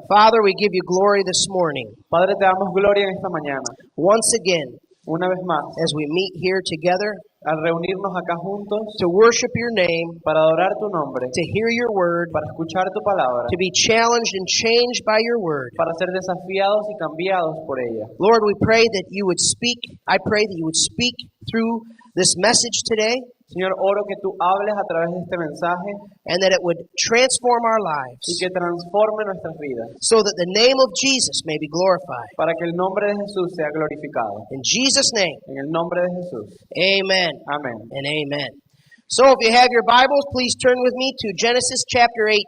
Father, we give you glory this morning. Padre, te damos gloria en esta mañana. Once again, Una vez más, as we meet here together al reunirnos acá juntos to worship your name, para adorar tu nombre, to hear your word, para escuchar tu palabra, to be challenged and changed by your word. para ser desafiados y cambiados por ella. Lord, we pray that you would speak. I pray that you would speak through this message today, Señor, oro que tú hables a través de este mensaje and that it would transform our y lives que transforme nuestras vidas, so that the name of Jesus may be glorified. para que el nombre de Jesús sea glorificado. In Jesus' name, En el nombre de Jesús. amen Amén. and amen. So if you have your Bibles, please turn with me to Genesis chapter 18.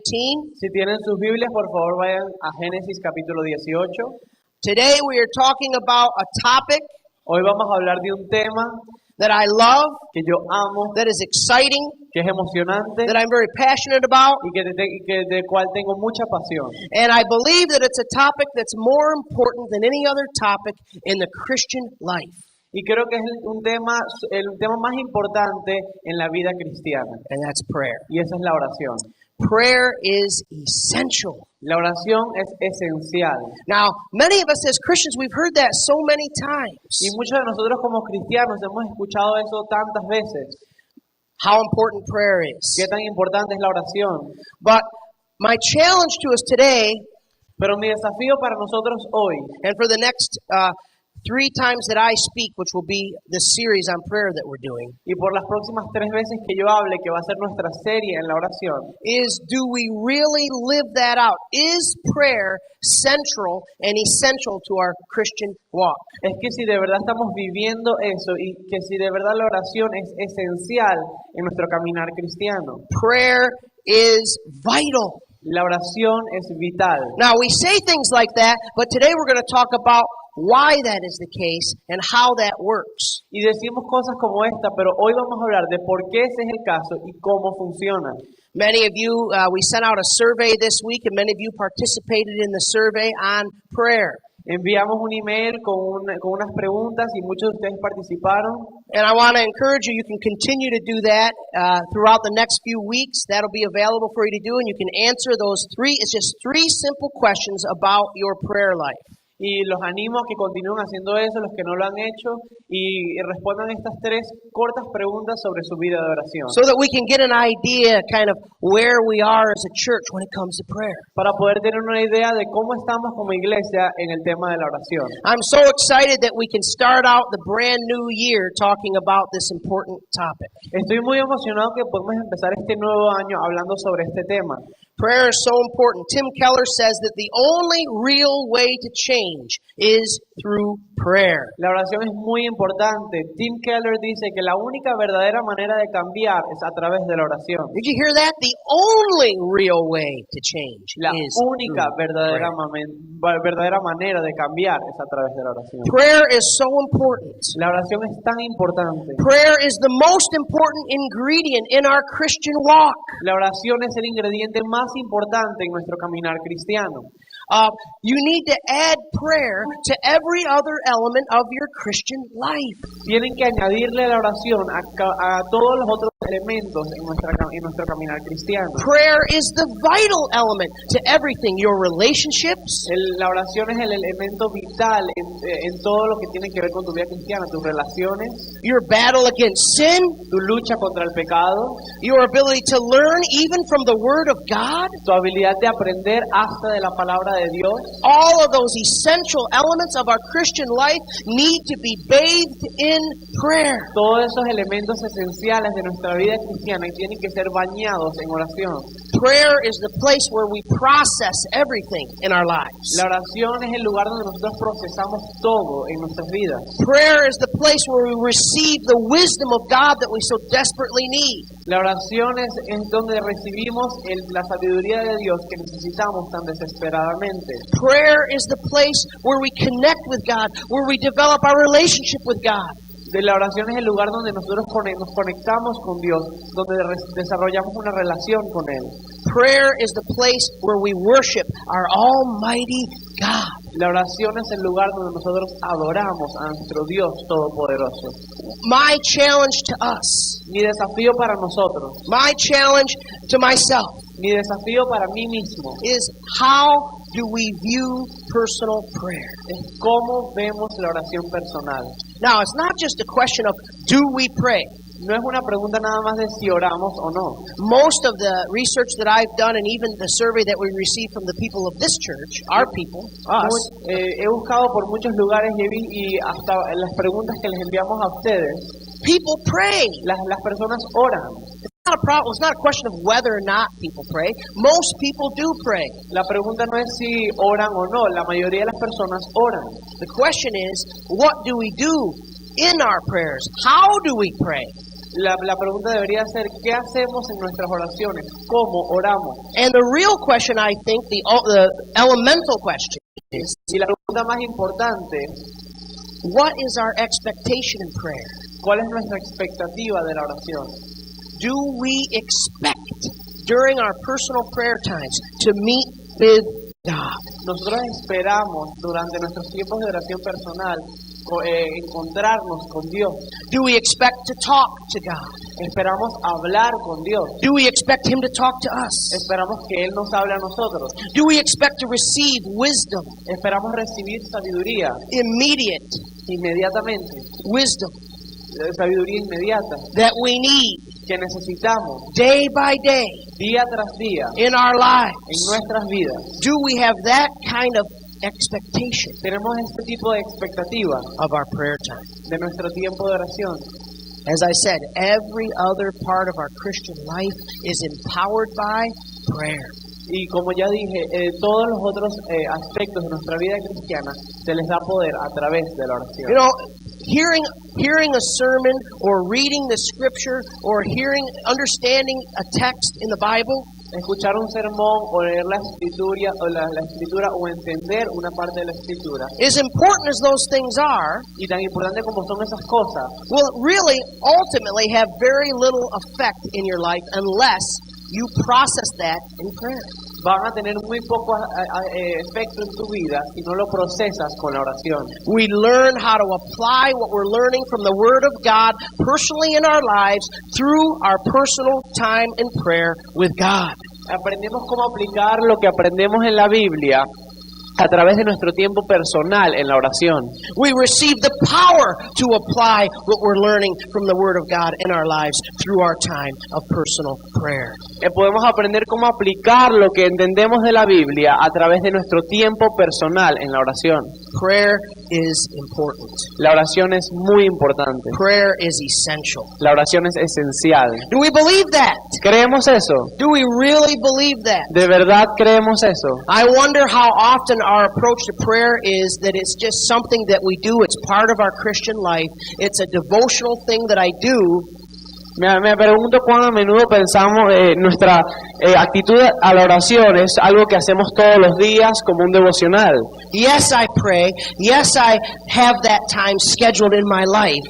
Si tienen sus Biblias, por favor vayan a Génesis capítulo 18. Today we are talking about a topic Hoy vamos a hablar de un tema that I love, que yo amo, that is exciting, que es emocionante that I'm very passionate about, y del cual tengo mucha pasión. and I believe that it's a topic that's more important than any other topic in the Christian life, Y creo que es el tema más importante en la vida cristiana. and that's prayer. Y esa es la oración. Prayer is essential. La oración es esencial. Now, many of us as Christians, we've heard that so many times, Y muchos de nosotros como cristianos hemos escuchado eso tantas veces. how important prayer is. Qué tan importante es la oración. But my challenge to us today, Pero mi desafío para nosotros hoy, and for the next 3 times that I speak, which will be the series on prayer that we're doing, y por las próximas 3 veces que yo hable, que va a ser nuestra serie en la oración, is do we really live that out? Is prayer central and essential to our Christian walk? es que si de verdad estamos viviendo eso y que si de verdad la oración es esencial en nuestro caminar cristiano. Prayer is vital. La oración es vital. Now, we say things like that, but today we're going to talk about why that is the case and how that works. Y decimos cosas como esta, pero hoy vamos a hablar de por qué ese es el caso y cómo funciona. Many of you, we sent out a survey this week, and many of you participated in the survey on prayer. Enviamos un email con unas preguntas y muchos de ustedes participaron. And I want to encourage you, you can continue to do that throughout the next few weeks. That'll be available for you to do, and you can answer those it's just 3 simple questions about your prayer life. Y los animo a que continúen haciendo eso, los que no lo han hecho, y respondan estas 3 cortas preguntas sobre su vida de oración. So that we can get an idea kind of where we are as a church when it comes to prayer. Para poder tener una idea de cómo estamos como iglesia en el tema de la oración. I'm so excited that we can start out the brand new year talking about this important topic. Estoy muy emocionado que podemos empezar este nuevo año hablando sobre este tema. Prayer is so important. Tim Keller says that the only real way to change is through prayer. La oración es muy importante. Tim Keller dice que la única verdadera manera de cambiar es a través de la oración. Did you hear that? The only real way to change La is única through prayer. verdadera manera de cambiar es a través de la oración. Prayer is so important. La oración es tan importante. Prayer is the most important ingredient in our Christian walk. La oración es el ingrediente más importante en nuestro caminar cristiano. You need to add prayer to every other element of your Christian life. Tienen que añadirle la oración a todos los otros elementos en nuestro caminar cristiano. Prayer is the vital element to everything, your relationships, La oración es el elemento vital en todo lo que tiene que ver con tu vida cristiana, tus relaciones, your battle against sin, tu lucha contra el pecado, your ability to learn even from the Word of God. tu habilidad de aprender hasta de la palabra de Dios. All of those essential elements of our Christian life need to be bathed in prayer. Todos esos elementos esenciales de nuestra vida cristiana tienen que ser bañados en oración. Prayer is the place where we process everything in our lives. La oración es el lugar donde nosotros procesamos todo en nuestras vidas. Prayer is the place where we receive the wisdom of God that we so desperately need. La oración es donde recibimos la sabiduría de Dios que necesitamos tan desesperadamente. Prayer is the place where we connect with God, where we develop our relationship with God. La oración es el lugar donde nosotros nos conectamos con Dios, donde desarrollamos una relación con Él. Prayer is the place where we worship our Almighty God. La oración es el lugar donde nosotros adoramos a nuestro Dios Todopoderoso. My challenge to us, Mi desafío para nosotros, my challenge to myself, mi desafío para mí mismo is how do we view personal prayer? Es cómo vemos la oración personal. Now, it's not just a question of do we pray. No es una pregunta nada más de si oramos o no. Most of the research that I've done and even the survey that we received from the people of this church, our people, us, He buscado por muchos lugares y hasta las preguntas que les enviamos a ustedes, people pray. las personas oran. It's not a problem. It's not a question of whether or not people pray. Most people do pray. La pregunta no es si oran o no, la mayoría de las personas oran. The question is, what do we do in our prayers? How do we pray? La pregunta debería ser, ¿qué hacemos en nuestras oraciones? ¿Cómo oramos? And the real question, I think, the elemental question is, Y la pregunta más importante, what is our expectation in prayer? ¿cuál es nuestra expectativa de la oración? Do we expect during our personal prayer times to meet with God? Nosotros esperamos durante nuestros tiempos de oración personal encontrarnos con Dios. Do we expect to talk to God? Esperamos hablar con Dios. Do we expect Him to talk to us? Esperamos que Él nos hable a nosotros. Do we expect to receive wisdom, Esperamos recibir sabiduría immediate inmediatamente. wisdom Sabiduría inmediata that we need que necesitamos day by day día tras día in our lives? en nuestras vidas. Do we have that kind of expectation Tenemos este tipo de expectativa of our prayer time? de nuestro tiempo de oración. As I said, every other part of our Christian life is empowered by prayer. Y como ya dije, todos los otros aspectos de nuestra vida cristiana se les da poder a través de la oración. You know, hearing a sermon or reading the scripture or understanding a text in the Bible Escuchar un sermón o leer la escritura o entender una parte de la escritura, as important as those things are, y tan importante como son esas cosas, will really ultimately have very little effect in your life unless you process that in prayer. van a tener muy poco efecto en tu vida si no lo procesas con la oración. We learn how to apply what we're learning from the Word of God personally in our lives through our personal time in prayer with God. Aprendemos cómo aplicar lo que aprendemos en la Biblia a través de nuestro tiempo personal en la oración. We receive the power to apply what we're learning from the Word of God in our lives through our time of personal prayer. Podemos aprender cómo aplicar lo que entendemos de la Biblia a través de nuestro tiempo personal en la oración. Prayer is important. La oración es muy importante. Prayer is essential. La oración es esencial. Do we believe that? ¿Creemos eso? Do we really believe that? ¿De verdad creemos eso? I wonder how often our approach to prayer is that it's just something that we do. It's part of our Christian life. It's a devotional thing that I do. Me pregunto cuán a menudo pensamos nuestra actitud a la oración es algo que hacemos todos los días como un devocional. Yes, I pray. Yes, I have that time scheduled in my life.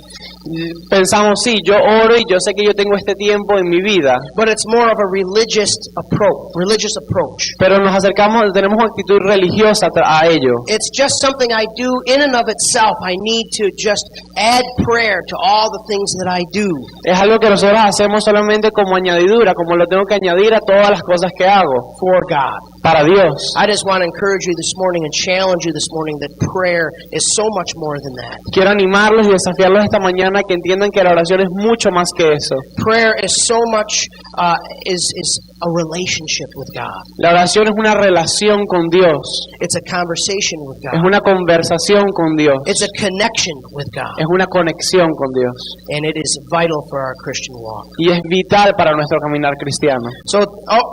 Pensamos, sí, yo oro y yo sé que yo tengo este tiempo en mi vida. But it's more of a religious approach. Pero nos acercamos, tenemos una actitud religiosa a ello. It's just something I do in and of itself. I need to just add prayer to all the things that I do. Es algo que nosotros hacemos solamente como añadidura, como lo tengo que añadir a todas las cosas que hago. For God. Para Dios. I just want to encourage you this morning and challenge you this morning that prayer is so much more than that. Quiero animarlos y desafiarlos esta mañana que entiendan que la oración es mucho más que eso. Prayer is so much is a relationship with God. La oración es una relación con Dios. It's a conversation with God. Es una conversación con Dios. It's a connection with God. Es una conexión con Dios. And it is vital for our Christian walk. Y es vital para nuestro caminar cristiano. So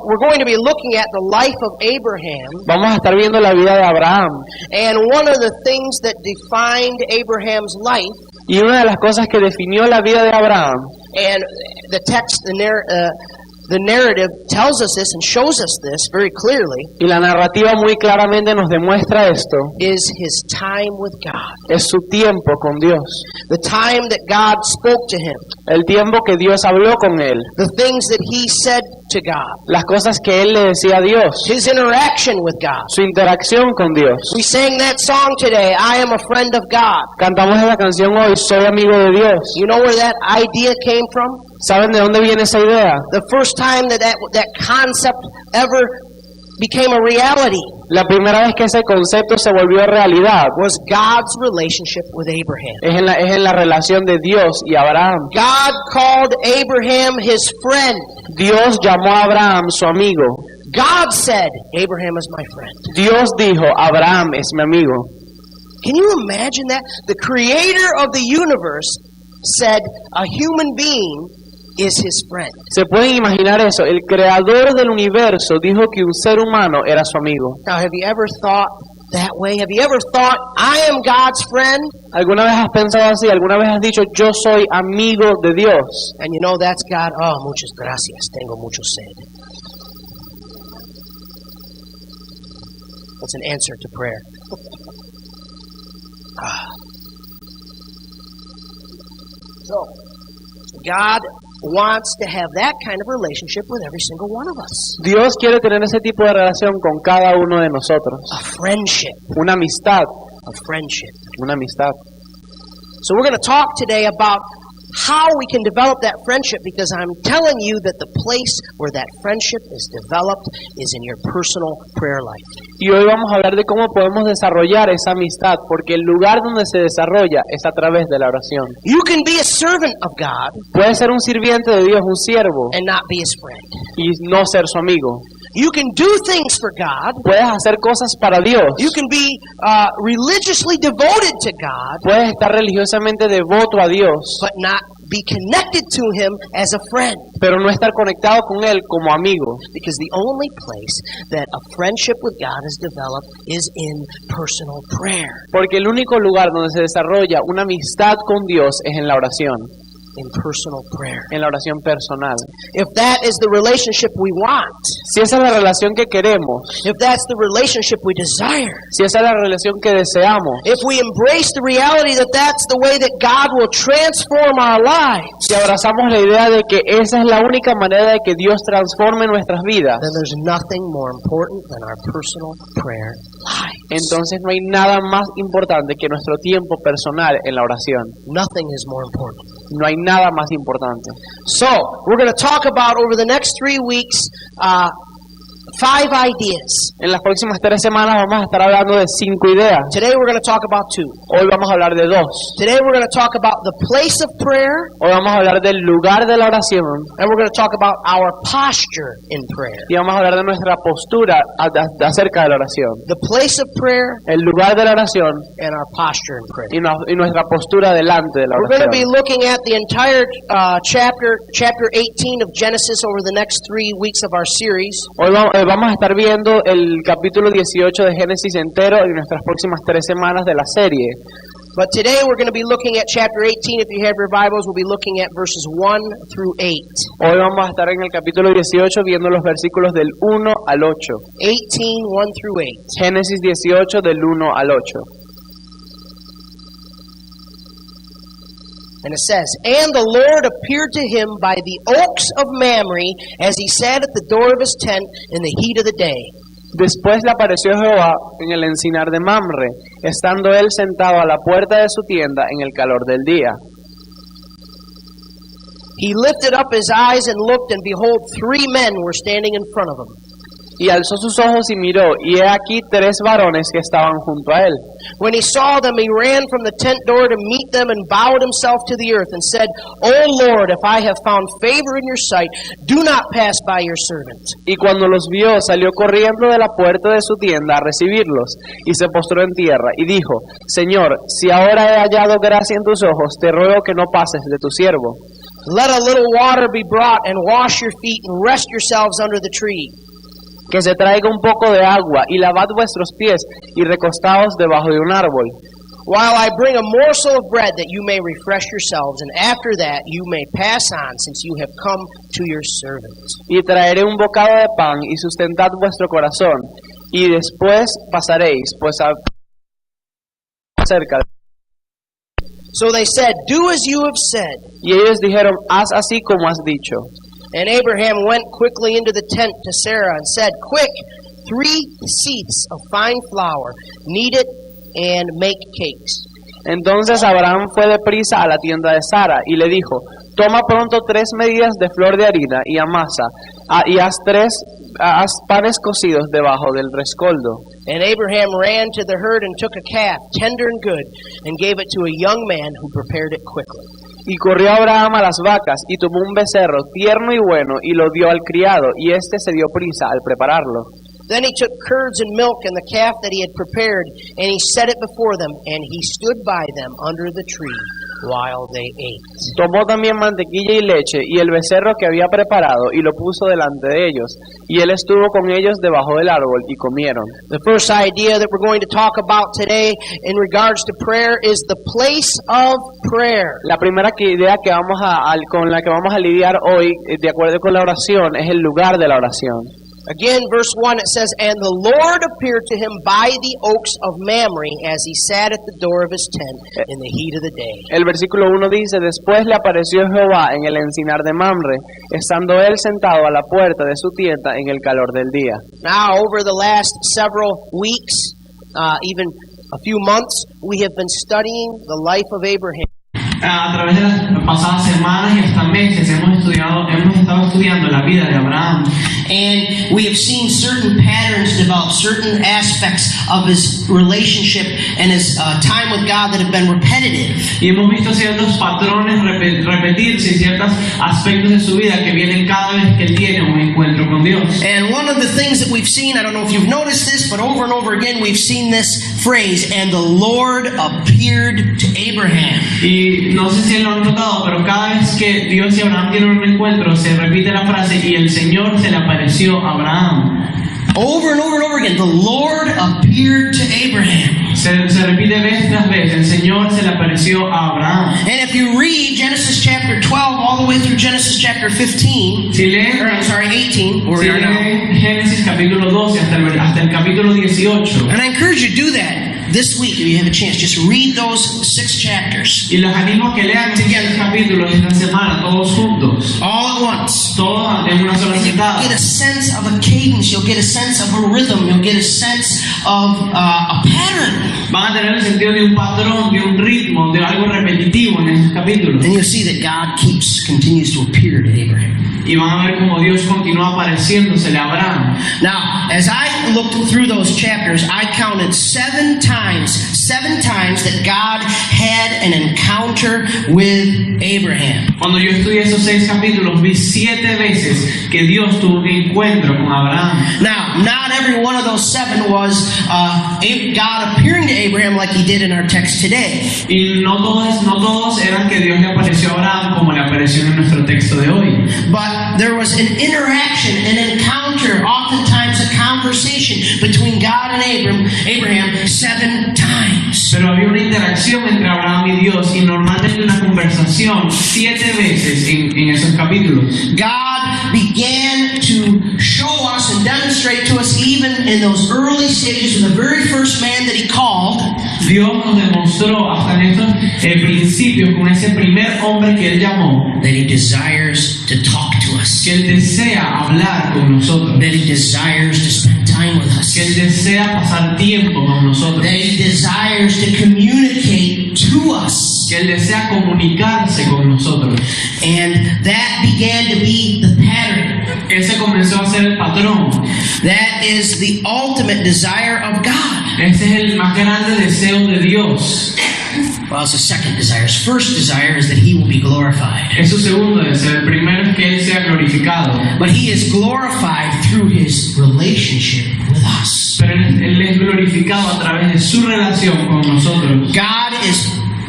we're going to be looking at the life of Abraham. Vamos a estar viendo la vida de Abraham. And one of the things that defined Abraham's life, y una de las cosas que definió la vida de Abraham, and the text, the narrative tells us this and shows us this very clearly, y la narrativa muy claramente nos demuestra esto, is his time with God. Es su tiempo con Dios. The time that God spoke to him. El tiempo que Dios habló con él. The things that he said to God. Las cosas que él le decía a Dios. His interaction with God. Su interacción con Dios. We sang that song today, I am a friend of God. Cantamos esa canción hoy, soy amigo de Dios. You know where that idea came from? ¿Saben de dónde viene esa idea? The first time that concept ever became a reality La primera vez que ese concepto se volvió realidad was God's relationship with Abraham. es en la relación de Dios y Abraham. God called Abraham his friend. Dios llamó a Abraham su amigo. God said, Abraham is my friend. Dios dijo, Abraham es mi amigo. Can you imagine that? The creator of the universe said a human being is his friend. ¿Se pueden imaginar eso? El creador del universo dijo que un ser humano era su amigo. Now, have you ever thought that way? Have you ever thought, I am God's friend? ¿Alguna vez has pensado así? ¿Alguna vez has dicho, yo soy amigo de Dios? And you know that's God. Oh, muchas gracias. Tengo mucho sed. That's an answer to prayer. So, God wants to have that kind of relationship with every single one of us. Dios quiere tener ese tipo de relación con cada uno de nosotros. A friendship. Una amistad. A friendship. Una amistad. So we're going to talk today about how we can develop that friendship, because I'm telling you that the place where that friendship is developed is in your personal prayer life. Y hoy vamos a hablar de cómo podemos desarrollar esa amistad, porque el lugar donde se desarrolla es a través de la oración. You can be a servant of God Puedes ser un sirviente de Dios, un siervo, and not be his friend. y no ser su amigo. You can do things for God. Puedes hacer cosas para Dios. You can be religiously devoted to God, Puedes estar religiosamente devoto a Dios, but not be connected to him as a friend. pero no estar conectado con Él como amigo. Because the only place that a friendship with God is developed is in personal prayer. Porque el único lugar donde se desarrolla una amistad con Dios es en la oración, In personal prayer. en la oración personal. If that is the relationship we want, Si esa es la relación que queremos, if that's the relationship we desire, si esa es la relación que deseamos, if we embrace the reality that that's the way that God will transform our lives, si abrazamos la idea de que esa es la única manera de que Dios transforme nuestras vidas, then there's nothing more important than our personal prayer lives. entonces no hay nada más importante que nuestro tiempo personal en la oración. Nothing is more important. No hay nada más importante. So, we're going to talk about over the next 3 weeks 5 ideas. En las próximas 3 semanas vamos a estar hablando de 5 ideas. Today we're going to talk about 2. Hoy vamos a hablar de 2. Today we're going to talk about the place of prayer, Hoy vamos a hablar del lugar de la oración and we're going to talk about our posture in prayer. y vamos a hablar de nuestra postura acerca de la oración. The place of prayer El lugar de la oración and our posture in prayer. y nuestra postura delante de la We're going to be oración. looking at the entire chapter 18 of Genesis over the next 3 weeks of our series. Hoy vamos a estar viendo el capítulo 18 de Génesis entero en nuestras próximas 3 semanas de la serie. But today we're going to be looking at chapter 18. If you have your Bibles, we'll be looking at verses 1 through 8. Hoy vamos a estar en el capítulo 18 viendo los versículos del 1 al 8. 18, 1 through 8. Génesis 18 del 1 al 8. And it says, And the Lord appeared to him by the oaks of Mamre, as he sat at the door of his tent in the heat of the day. Después le apareció Jehová en el encinar de Mamre, estando él sentado a la puerta de su tienda en el calor del día. He lifted up his eyes and looked, and behold, 3 men were standing in front of him. Y alzó sus ojos y miró, y he aquí 3 varones que estaban junto a él. When he saw them, he ran from the tent door to meet them and bowed himself to the earth and said, O Lord, if I have found favor in your sight, do not pass by your servant. Y cuando los vio, salió corriendo de la puerta de su tienda a recibirlos, y se postró en tierra, y dijo, Señor, si ahora he hallado gracia en tus ojos, te ruego que no pases de tu siervo. Let a little water be brought, and wash your feet, and rest yourselves under the tree. Que se traiga un poco de agua, y lavad vuestros pies, y recostaos debajo de un árbol. While I bring a morsel of bread, that you may refresh yourselves, and after that you may pass on, since you have come to your servant. Y traeré un bocado de pan, y sustentad vuestro corazón, y después pasaréis, pues cerca. So they said, Do as you have said. Y ellos dijeron, haz así como has dicho. And Abraham went quickly into the tent to Sarah and said, Quick, 3 seahs of fine flour, knead it and make cakes. Entonces Abraham fue deprisa a la tienda de Sara y le dijo, toma pronto 3 medidas de flor de harina y amasa, y haz 3 panes cocidos debajo del rescoldo. And Abraham ran to the herd and took a calf, tender and good, and gave it to a young man who prepared it quickly. Y corrió Abraham a las vacas, y tomó un becerro tierno y bueno, y lo dio al criado, y éste se dio prisa al prepararlo. Then he took curds and milk and the calf that he had prepared, and he set it before them, and he stood by them under the tree while they ate. Tomó también mantequilla y leche, y el becerro que había preparado, y lo puso delante de ellos, y él estuvo con ellos debajo del árbol, y comieron. The first idea that we're going to talk about today in regards to prayer is the place of prayer. La primera idea que con la que vamos a lidiar hoy, de acuerdo con la oración, es el lugar de la oración. Again, verse 1, it says, And the Lord appeared to him by the oaks of Mamre as he sat at the door of his tent in the heat of the day. El versículo 1 dice, Después le apareció Jehová en el encinar de Mamre, estando él sentado a la puerta de su tienda en el calor del día. Now, over the last several weeks, even a few months, we have been studying the life of Abraham. A través de las pasadas semanas y hasta meses hemos estado estudiando la vida de Abraham. And we have seen certain patterns develop, certain aspects of his relationship and his time with God that have been repetitive. Y hemos visto ciertos patrones repetirse y ciertos aspectos de su vida que vienen cada vez que él tiene un encuentro con Dios. And one of the things that we've seen, I don't know if you've noticed this, but over and over again we've seen this phrase, and the Lord appeared to Abraham. Y no sé si lo han notado, pero cada vez que Dios y Abraham tienen un encuentro se repite la frase, y el Señor se le apareció a Abraham. Over and over and over again, the Lord appeared to Abraham. Se repite vez tras vez, el Señor se le apareció a Abraham. And if you read Genesis chapter 12 all the way through Genesis chapter 15, si leen, or I'm sorry, 18, si leen Génesis capítulo 12 hasta el capítulo 18. And I encourage you to do that this week if you have a chance. Just read those 6 chapters. Y los animo a que lean estos capítulos esta semana, todos juntos. All at once. Todos en una sola sentada. You'll get a sense of a cadence, you'll get a sense of a rhythm, you'll get a sense of a pattern. Van a tener el sentido de un patrón, de un ritmo, de algo repetitivo en estos capítulos. And you'll see that God continues to appear to Abraham. Y van a ver cómo Dios continúa apareciéndosele a Abraham. Now, as I looked through those chapters, I counted 7 times that God had an encounter with Abraham. Cuando yo estudié esos 6 capítulos, vi 7 veces que Dios tuvo un encuentro con Abraham. Now, not every one of those 7 was God appearing to Abraham like he did in our text today. Y no todos eran que Dios le apareció a Abraham como le apareció en nuestro texto de hoy. But there was an interaction, an encounter, oftentimes a conversation between God and Abraham 7 times. Pero había una interacción entre Abraham y Dios, y normalmente una conversación 7 veces en esos capítulos. God began to show us and demonstrate to us, even in those early stages of the very first man that he called. Dios nos demostró hasta en estos principios con ese primer hombre que él llamó, that he desires to talk to us, que él desea hablar con nosotros, that he desires to spend time with us, que él desea pasar tiempo con nosotros, that he desires to communicate to us, que él desea comunicarse con nosotros. And that began to be the pattern. Ese comenzó a ser el patrón. That is the ultimate desire of God. Ese es el más grande deseo de Dios. Well, it's a second desire. His first desire is that he will be glorified. Es su segundo deseo. El primero es que él sea glorificado. But he is glorified through his relationship with us. Pero él es glorificado a través de su relación con nosotros. God is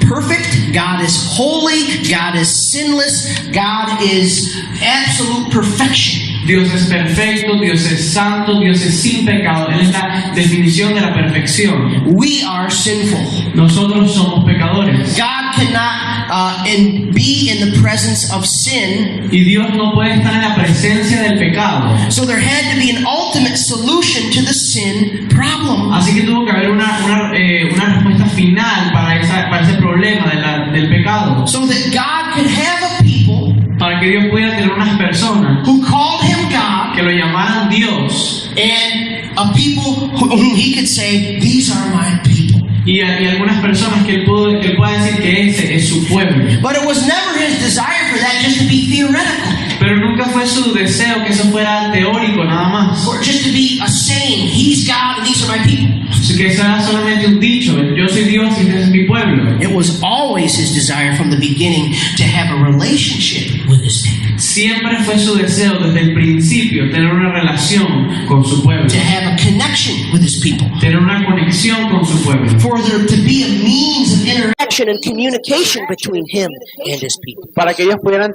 perfect, God is holy, God is sinless, God is absolute perfection. Dios es perfecto, Dios es santo, Dios es sin pecado. Él es la definición de la perfección. We are sinful. Nosotros somos pecadores. God cannot be in the presence of sin. Y Dios no puede estar en la presencia del pecado. So there had to be an ultimate solution to the sin problem. Así que tuvo que haber una respuesta final para ese problema del pecado. So that God could have a people, para que Dios pudiera tener unas personas who called him God, que lo llamaran Dios, and a people whom he could say, these are my people. Y algunas personas que él pueda decir que ese es su pueblo. But it was never his desire for that just to be theoretical. Pero nunca nunca fue su deseo que eso fuera teórico nada más. or just to be a saying, He's God and these are my people. Que sea solamente un dicho, yo soy Dios y este es mi pueblo. It was always His desire from the beginning to have a relationship with His people. Siempre fue su deseo desde el principio tener una relación con su pueblo. To have a connection with His people. Tener una conexión con su pueblo. For there to be a means of interaction and communication between Him and His people. Para que ellos pudieran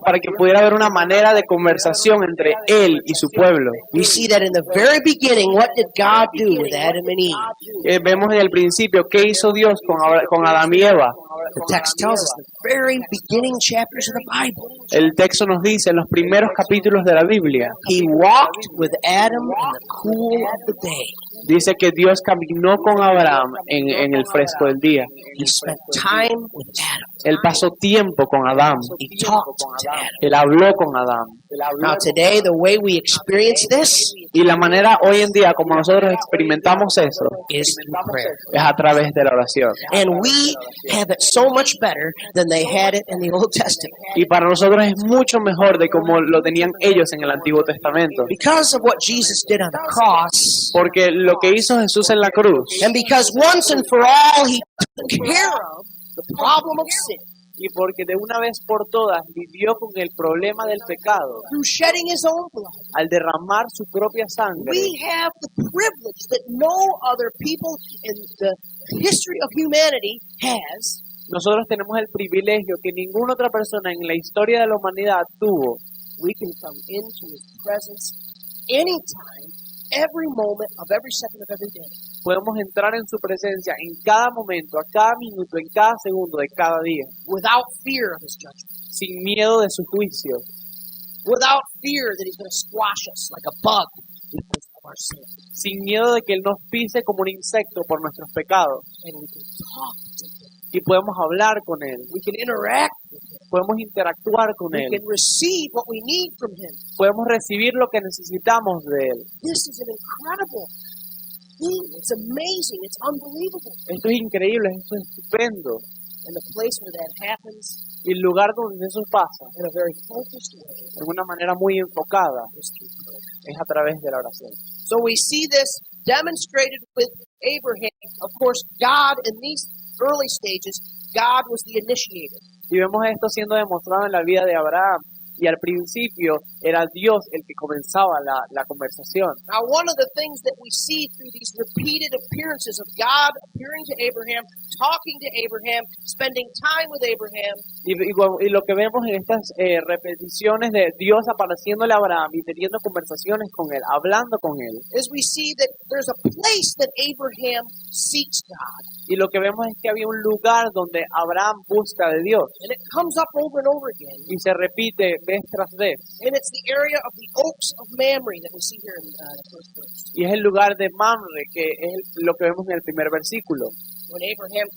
para que pudiera haber una manera de conversación entre él y su pueblo. We see that in the very beginning, what did God do with Adam and Eve? Vemos en el principio qué hizo Dios con Adán y Eva. The text tells us the very beginning chapters of the Bible. El texto nos dice en los primeros capítulos de la Biblia. He walked with Adam in the cool of the day. Dice que Dios caminó con Abraham en el fresco del día. He spent time with Adam. Él pasó tiempo con Adán. He talked to Adam. Él habló con Adán. Now today, the way we experience this Y la manera hoy en día como nosotros experimentamos eso is through prayer. es a través de la oración. And we have it so much better than they had it in the Old Testament. Y para nosotros es mucho mejor de como lo tenían ellos en el Antiguo Testamento. Because of what Jesus did on the cross, Porque lo que hizo Jesús en la cruz, and because once and for all He took care of the problem of sin y porque de una vez por todas vivió con el problema del pecado, through shedding His own blood, al derramar su propia sangre, we have the privilege that no other people in the history of humanity has. nosotros tenemos el privilegio que ninguna otra persona en la historia de la humanidad tuvo. We can come into His presence anytime, every moment of every second of every day. Podemos entrar en su presencia en cada momento, a cada minuto, en cada segundo de cada día, Without fear of His judgment. sin miedo de su juicio, Without fear that He's going to squash us like a bug because of our sin. sin miedo de que Él nos pise como un insecto por nuestros pecados. And we can talk to Him. Y podemos hablar con Él, We can interact with Him. podemos interactuar con We Él, can receive what we need from Him. podemos recibir lo que necesitamos de Él. This is an incredible thing. It's amazing. It's unbelievable. Esto es increíble, esto es estupendo. And the place where that happens Y el lugar donde eso pasa, in a very focused way de una manera muy enfocada, is through prayer. es a través de la oración. So we see this demonstrated with Abraham. Of course, God in these early stages, God was the initiator. Y vemos esto siendo demostrado en la vida de Abraham. Y al principio era Dios el que comenzaba la conversación. Now, one of the things that we see through these repeated appearances of God appearing to Abraham, talking to Abraham, spending time with Abraham, Y lo que vemos en estas repeticiones de Dios apareciéndole a Abraham y teniendo conversaciones con él, hablando con él. is we see that there's a place that Abraham seeks God. Y lo que vemos es que había un lugar donde Abraham busca de Dios. And it comes up over and over again. Y se repite vez tras vez. And it's the area of the oaks of Mamre that we see here in the first verse. Y es el lugar de Mamre, que es lo que vemos en el primer versículo. When Abraham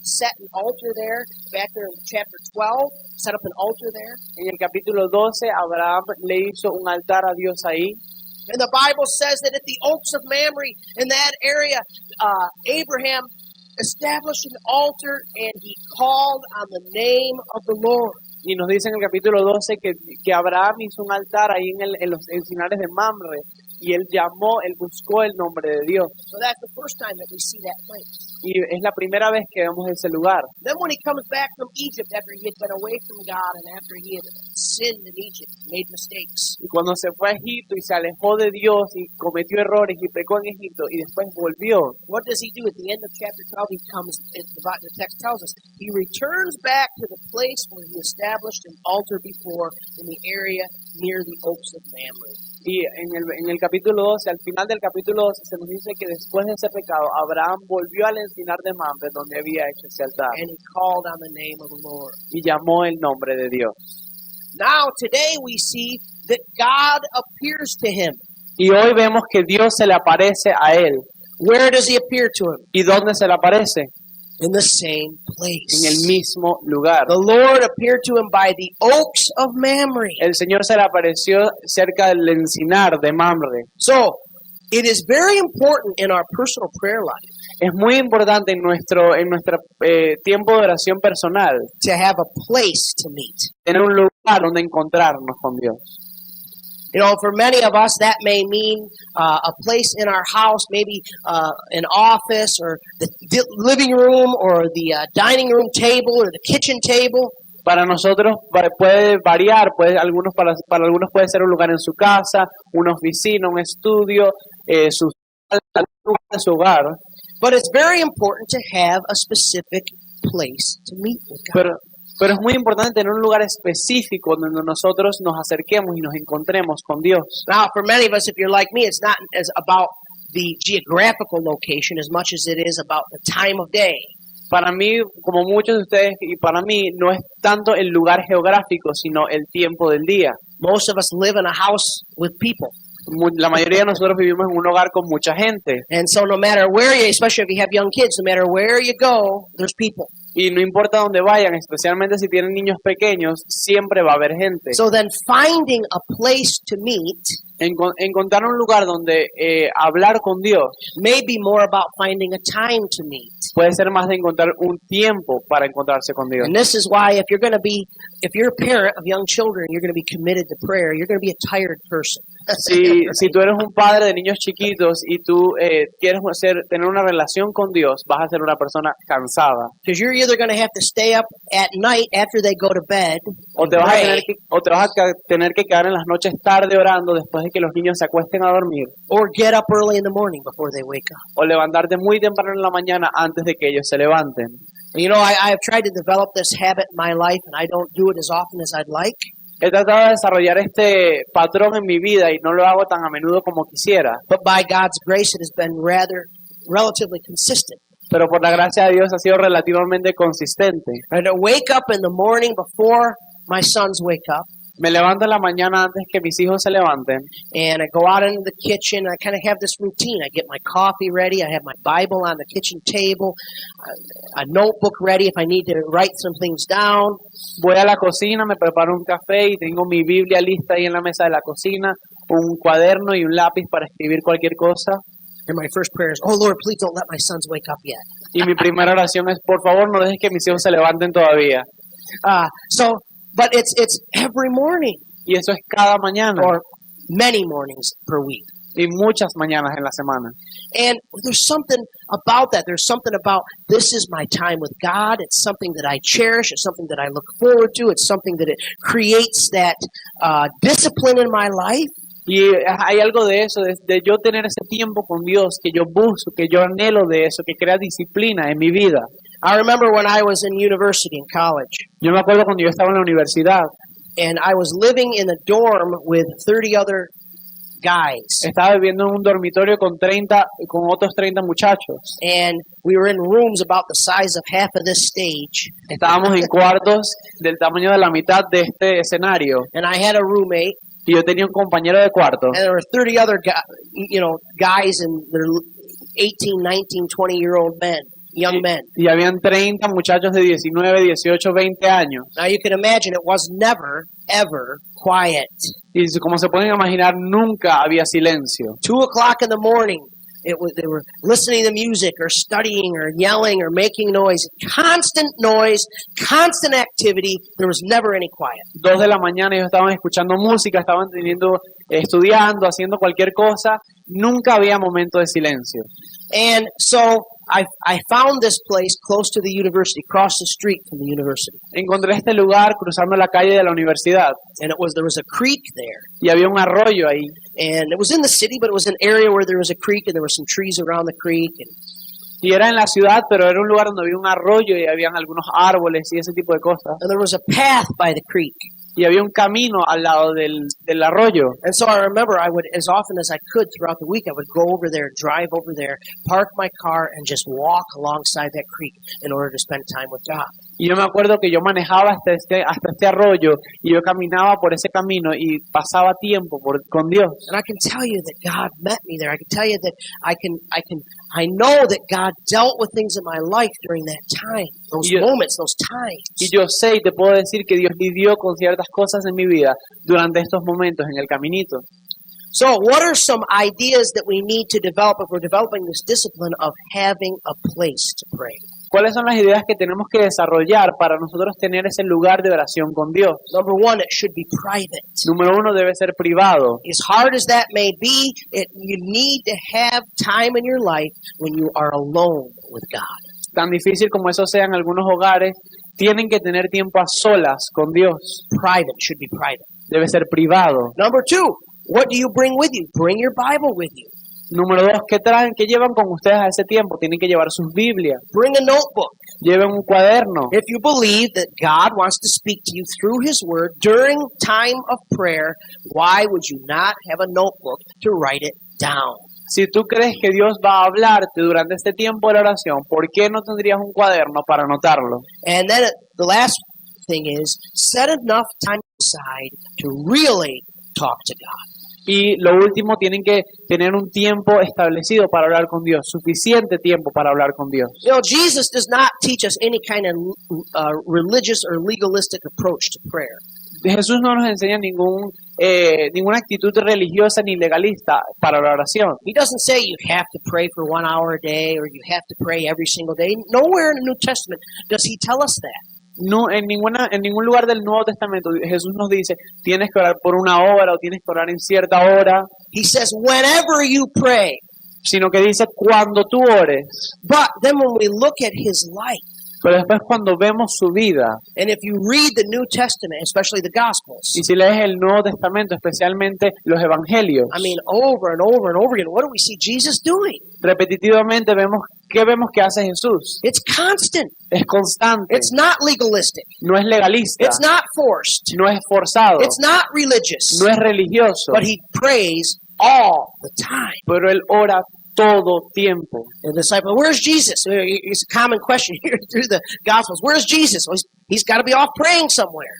set an altar there, back there in chapter 12, set up an altar there. En el capítulo 12, Abraham le hizo un altar a Dios ahí. And the Bible says that at the oaks of Mamre, in that area, Abraham established an altar and he called on the name of the Lord. Y nos dice en el capítulo 12 que Abraham hizo un altar ahí en los encinares de Mamre. Y él buscó el nombre de Dios. So that's the first time that we see that place. Y es la primera vez que vemos ese lugar. Then when he comes back from Egypt after he had been away from God and after he had sinned in Egypt, made mistakes. Y cuando se fue a Egipto y se alejó de Dios y cometió errores y pecó en Egipto y después volvió. What does he do at the end of chapter 12? He comes, the text tells us, he returns back to the place where he established an altar before in the area near the oaks of Mamre. Y en el capítulo 12, al final del capítulo 12, se nos dice que después de ese pecado, Abraham volvió al encinar de Mamre donde había hecho ese altar. And he called on the name of the Lord. Y llamó el nombre de Dios. Now, today we see that God appears to him. Y hoy vemos que Dios se le aparece a él. Where does he appear to him? ¿Y dónde se le aparece? In the same place. En el mismo lugar. The Lord appeared to him by the oaks of Mamre. El Señor se le apareció cerca del encinar de Mamre. So, It is very important in our personal prayer life Es muy importante en nuestro tiempo de oración personal to have a place to meet. tener un lugar donde encontrarnos con Dios. You know, for many of us, that may mean a place in our house, maybe an office or the living room or the dining room table or the kitchen table. Para nosotros puede variar, para algunos puede ser un lugar en su casa, una oficina, un estudio, su hogar. But it's very important to have a specific place to meet with God. Pero es muy importante tener un lugar específico donde nosotros nos acerquemos y nos encontremos con Dios. Now, for many of us, if you're like me, it's not as about the geographical location as much as it is about the time of day. Para mí, como muchos de ustedes y para mí, no es tanto el lugar geográfico, sino el tiempo del día. Most of us live in a house with people. La mayoría de nosotros vivimos en un hogar con mucha gente. And so no matter where you, especially if you have young kids, no matter where you go, there's people. Y no importa dónde vayan, especialmente si tienen niños pequeños, siempre va a haber gente. So then finding a place to meet Encontrar un lugar donde hablar con Dios may be more about finding a time to meet. puede ser más de encontrar un tiempo para encontrarse con Dios. And this is why if you're a parent of young children, you're going to be committed to prayer, you're going to be a tired person. Si tú eres un padre de niños chiquitos y tú quieres tener una relación con Dios, vas a ser una persona cansada. Because you're either going to have to stay up at night after they go to bed, O te vas a tener que quedar en las noches tarde orando después de que los niños se acuesten a dormir. or get up early in the morning before they wake up. O levantarte muy temprano en la mañana antes de que ellos se levanten. You know, I have tried to develop this habit in my life, and I don't do it as often as I'd like. He tratado de desarrollar este patrón en mi vida y no lo hago tan a menudo como quisiera. But by God's grace, it has been relatively consistent. Pero por la gracia de Dios ha sido relativamente consistente. And to wake up in the morning before my sons wake up, Me levanto en la mañana antes que mis hijos se levanten and I go out into the kitchen. I kind of have this routine. I get my coffee ready. I have my Bible on the kitchen table, a notebook ready if I need to write some things down. Voy a la cocina, me preparo un café y tengo mi Biblia lista ahí en la mesa de la cocina, un cuaderno y un lápiz para escribir cualquier cosa. And my first prayer is, "Oh Lord, please don't let my sons wake up yet." Y mi primera oración es, por favor, no dejes que mis hijos se levanten todavía. But it's every morning Y eso es cada mañana or many mornings per week. y muchas mañanas en la semana. And there's something about that. There's something about this is my time with God. It's something that I cherish. It's something that I look forward to. It's something that it creates that discipline in my life. Y hay algo de eso, de yo tener ese tiempo con Dios, que yo busco, que yo anhelo de eso, que crea disciplina en mi vida. I remember when I was in university, in college, Yo me acuerdo cuando yo estaba en la universidad, and I was living in a dorm with 30 other guys. estaba viviendo en un dormitorio con otros 30 muchachos. And we were in rooms about the size of half of this stage. Estábamos en cuartos del tamaño de la mitad de este escenario. And I had a roommate, Y yo tenía un compañero de cuarto. and there were 30 other guys in their 18, 19, 20-year-old men, young men. Y habían 30 muchachos de 19, 18, 20 años. Now you can imagine it was never, ever quiet. Y como se pueden imaginar, nunca había silencio. 2 o'clock in the morning, they were listening to music or studying or yelling or making noise. Constant noise, constant activity. There was never any quiet. 2 de la mañana ellos estaban escuchando música, estaban estudiando, haciendo cualquier cosa. Nunca había momento de silencio. And so I found this place close to the university, across the street from the university. Encontré este lugar cruzando la calle de la universidad And there was a creek there. y había un arroyo ahí. And it was in the city, but it was an area where there was a creek and there were some trees around the creek. Y era en la ciudad, pero era un lugar donde había un arroyo y habían algunos árboles y ese tipo de cosas. And there was a path by the creek. Y había un camino al lado del arroyo. And so I remember I would, as often as I could throughout the week, I would go over there, drive over there, park my car, and just walk alongside that creek in order to spend time with God. Y yo me acuerdo que yo manejaba hasta este arroyo y yo caminaba por ese camino y pasaba tiempo con Dios. And I can tell you that God met me there. I can tell you that I know that God dealt with things in my life during that time, those moments, those times. Y yo sé y te puedo decir que Dios lidió con ciertas cosas en mi vida durante estos momentos en el caminito. So, what are some ideas that we need to develop if we're developing this discipline of having a place to pray? ¿Cuáles son las ideas que tenemos que desarrollar para nosotros tener ese lugar de oración con Dios? Number one, it should be private. Número uno, debe ser privado. As hard as that may be, you need to have time in your life when you are alone with God. Tan difícil como eso sea en algunos hogares, tienen que tener tiempo a solas con Dios. Private should be private. Debe ser privado. Number two, what do you bring with you? Bring your Bible with you. Número dos, ¿qué traen? ¿Qué llevan con ustedes a ese tiempo? Tienen que llevar sus Biblias. Bring a notebook. Lleven un cuaderno. If you believe that God wants to speak to you through His Word during time of prayer, why would you not have a notebook to write it down? Si tú crees que Dios va a hablarte durante este tiempo de la oración, ¿por qué no tendrías un cuaderno para anotarlo? And then the last thing is, set enough time aside to really talk to God. Y lo último, tienen que tener un tiempo establecido para hablar con Dios, suficiente tiempo para hablar con Dios. You know, Jesus does not teach us any kind of religious or legalistic approach to prayer. Jesús no nos enseña ninguna actitud religiosa ni legalista para la oración. He doesn't say you have to pray for 1 hour a day or you have to pray every single day. Nowhere in the New Testament does He tell us that. No, en ningún lugar del Nuevo Testamento Jesús nos dice tienes que orar por 1 hora o tienes que orar en cierta hora, He says whenever you pray. sino que dice cuando tú ores. But then when we look at His life, Pero después cuando vemos su vida, and if you read the New Testament, especially the Gospels, y si lees el Nuevo Testamento, especialmente los Evangelios, I mean, over and over and over again, what do we see Jesus doing? repetitivamente vemos que hace Jesús. It's constant. Es constante, It's not legalistic. no es legalista, It's not forced. no es forzado, It's not religious. no es religioso, But He prays all the time. pero él ora todo tiempo. The disciple, where's Jesus? It's a common question here through the Gospels. Where's Jesus? Well, he's got to be off praying somewhere.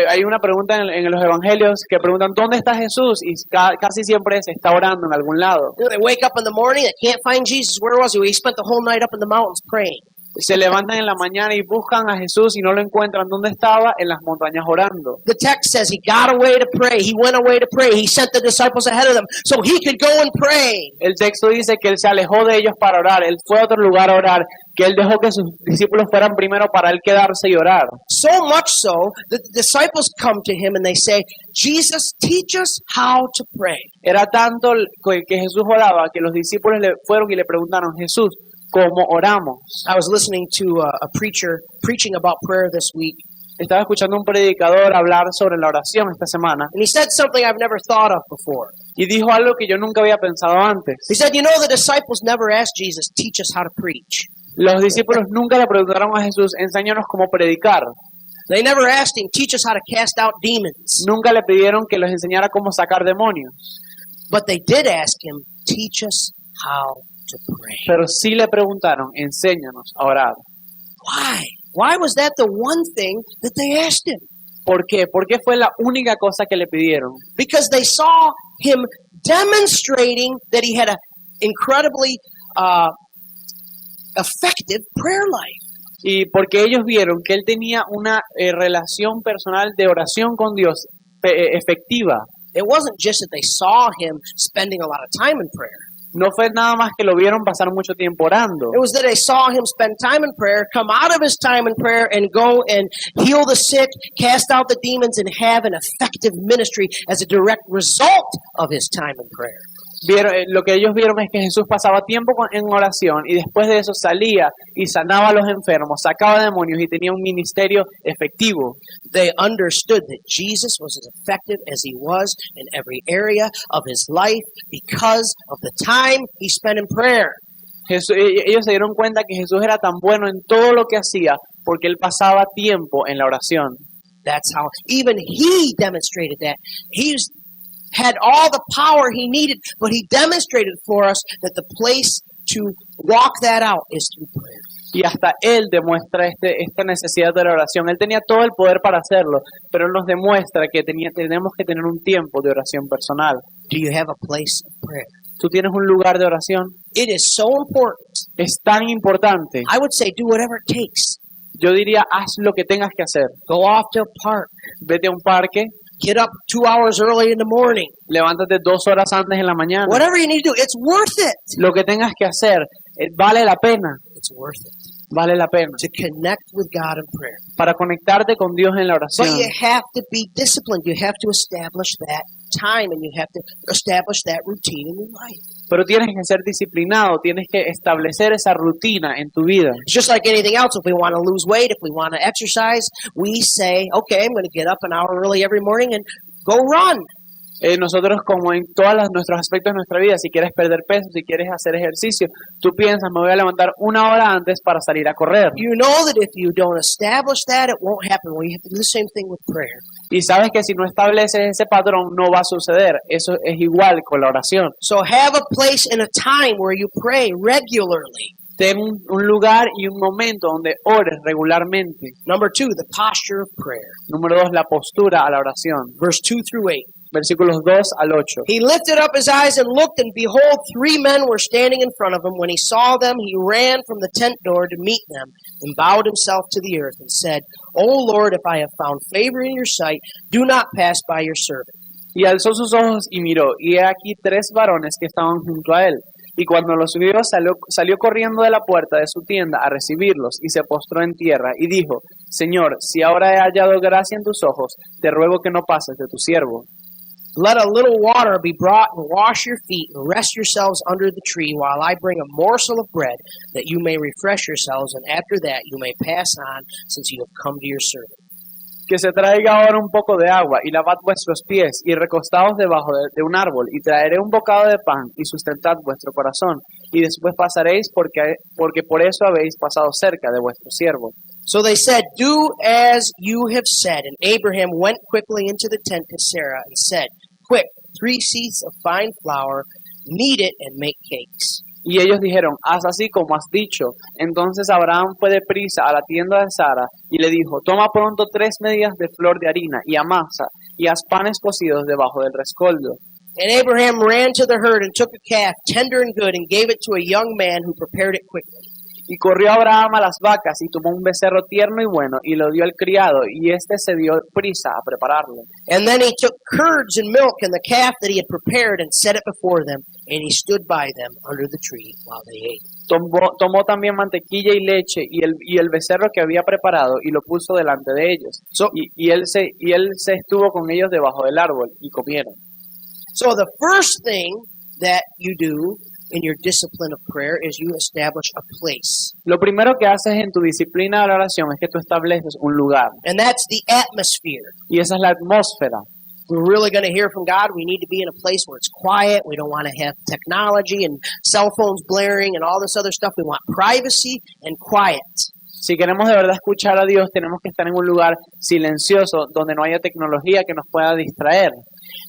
Hay una pregunta en los Evangelios que preguntan ¿dónde está Jesús? Y casi siempre se está orando en algún lado. You know, they wake up in the morning, they can't find Jesus. Where was He? He spent the whole night up in the mountains praying. Se levantan en la mañana y buscan a Jesús y no lo encuentran. ¿Dónde estaba? En las montañas orando. The text says He got away to pray. He went away to pray. He sent the disciples ahead of them so He could go and pray. El texto dice que él se alejó de ellos para orar. Él fue a otro lugar a orar, que él dejó que sus discípulos fueran primero para él quedarse y orar. So much so that the disciples come to Him and they say, Jesus, teach us how to pray. Era tanto que Jesús oraba que los discípulos le fueron y le preguntaron, Jesús, ¿cómo oramos? I was listening to a preacher preaching about prayer this week. Estaba escuchando a un predicador hablar sobre la oración esta semana And he said something I've never thought of before. y dijo algo que yo nunca había pensado antes. He said, you know, the disciples never asked Jesus, teach us how to preach. Los discípulos nunca le preguntaron a Jesús, enséñanos cómo predicar. They never asked Him, teach us how to cast out demons. Nunca le pidieron que les enseñara cómo sacar demonios. But they did ask Him, teach us how to pray. Pero sí le preguntaron, enséñanos a orar. Why? Why was that the one thing that they asked Him? ¿Por qué? Porque fue la única cosa que le pidieron. Because they saw Him demonstrating that He had an incredibly effective prayer life. Y porque ellos vieron que él tenía una relación personal de oración con Dios efectiva. It wasn't just that they saw Him spending a lot of time in prayer. No fue nada más que lo vieron pasar mucho tiempo orando. It was that they saw Him spend time in prayer, come out of His time in prayer, and go and heal the sick, cast out the demons, and have an effective ministry as a direct result of His time in prayer. Lo que ellos vieron es que Jesús pasaba tiempo en oración y después de eso salía y sanaba a los enfermos, sacaba demonios y tenía un ministerio efectivo. They understood that Jesus was as effective as He was in every area of His life because of the time He spent in prayer. Ellos se dieron cuenta que Jesús era tan bueno en todo lo que hacía porque él pasaba tiempo en la oración. That's how even He demonstrated that. He's had all the power He needed, but He demonstrated for us that the place to walk that out is through prayer. Y hasta Él demuestra esta necesidad de la oración. Él tenía todo el poder para hacerlo, pero Él nos demuestra que tenemos que tener un tiempo de oración personal. Do you have a place of prayer? ¿Tú tienes un lugar de oración? It is so important. Es tan importante. I would say do whatever it takes. Yo diría, haz lo que tengas que hacer. Go off to a park. Vete a un parque, Get up 2 hours early in the morning. Levántate 2 horas antes en la mañana. Whatever you need to do, it's worth it. Lo que tengas que hacer, vale la pena. It's worth it Vale la pena. to connect with God in prayer. Para conectarte con Dios en la But oración. you have to be disciplined. You have to establish that time and you have to establish that routine in your life. Pero tienes que ser disciplinado, tienes que establecer esa rutina en tu vida. It's just like anything else. If we want to lose weight, if we want to exercise, we say, okay, I'm going to get up an hour early every morning and go run. Nosotros, como en todos nuestros aspectos de nuestra vida, si quieres perder peso, si quieres hacer ejercicio, tú piensas, me voy a levantar 1 hora antes para salir a correr. You know that if you don't establish that, it won't happen. Well, you have to do the same thing with prayer. Y sabes que si no estableces ese patrón, no va a suceder. Eso es igual con la oración. So have a place and a time where you pray regularly. Ten un lugar y un momento donde ores regularmente. Number 2, the posture of prayer. Número 2, la postura a la oración. Verse 2 through 8. Versículos 2 al 8. He lifted up his eyes and looked, and behold, 3 men were standing in front of him. When he saw them, he ran from the tent door to meet them, and bowed himself to the earth, and said, O Lord, if I have found favor in your sight, do not pass by your servant. Y alzó sus ojos y miró, y he aquí 3 varones que estaban junto a él. Y cuando los vio, salió corriendo de la puerta de su tienda a recibirlos, y se postró en tierra, y dijo, Señor, si ahora he hallado gracia en tus ojos, te ruego que no pases de tu siervo. Let a little water be brought, and wash your feet, and rest yourselves under the tree, while I bring a morsel of bread, that you may refresh yourselves, and after that you may pass on, since you have come to your servant. Que se traiga ahora un poco de agua, y lavad vuestros pies, y recostaos debajo de un árbol, y traeré un bocado de pan, y sustentad vuestro corazón, y después pasaréis, porque por eso habéis pasado cerca de vuestro siervo. So they said, Do as you have said. And Abraham went quickly into the tent to Sarah, and said, Quick, 3 seahs of fine flour, knead it, and make cakes. Y ellos dijeron, haz así como has dicho. Entonces Abraham fue deprisa a la tienda de Sara y le dijo, toma pronto 3 medidas de flor de harina y amasa y haz panes cocidos debajo del rescoldo. And Abraham ran to the herd and took a calf, tender and good, and gave it to a young man who prepared it quickly. Y corrió Abraham a las vacas y tomó un becerro tierno y bueno y lo dio al criado y éste se dio prisa a prepararlo. And then he took curds and milk and the calf that he had prepared and set it before them, and he stood by them under the tree while they ate. Tomó también mantequilla y leche y el becerro que había preparado y lo puso delante de ellos. Y él se estuvo con ellos debajo del árbol y comieron. So the first thing that you do in your discipline of prayer is you establish a place. Lo primero que haces en tu disciplina de la oración es que tú estableces un lugar. And that's the atmosphere. Y esa es la atmósfera. If we're really going to hear from God, we need to be in a place where it's quiet. We don't want to have technology and cell phones blaring and all this other stuff. We want privacy and quiet. Si queremos de verdad escuchar a Dios, tenemos que estar en un lugar silencioso donde no haya tecnología que nos pueda distraer.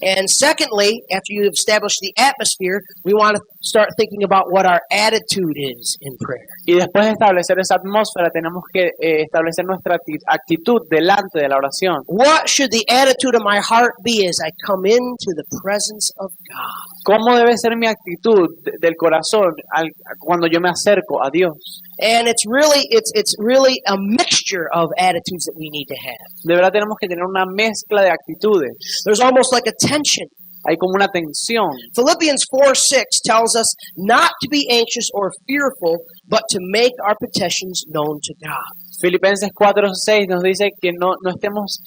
And secondly, after you've established the atmosphere, we want to start thinking about what our attitude is in prayer. Y después de establecer esa atmósfera, tenemos que establecer nuestra actitud delante de la oración. What should the attitude of my heart be as I come into the presence of God? ¿Cómo debe ser mi actitud del corazón cuando yo me acerco a Dios? And it's really a mixture of attitudes that we need to have. De verdad tenemos que tener una mezcla de actitudes. There's almost like a tension. Hay como una tensión. Philippians 4:6 tells us not to be anxious or fearful, but to make our petitions known to God. Filipenses 4:6 nos dice que no estemos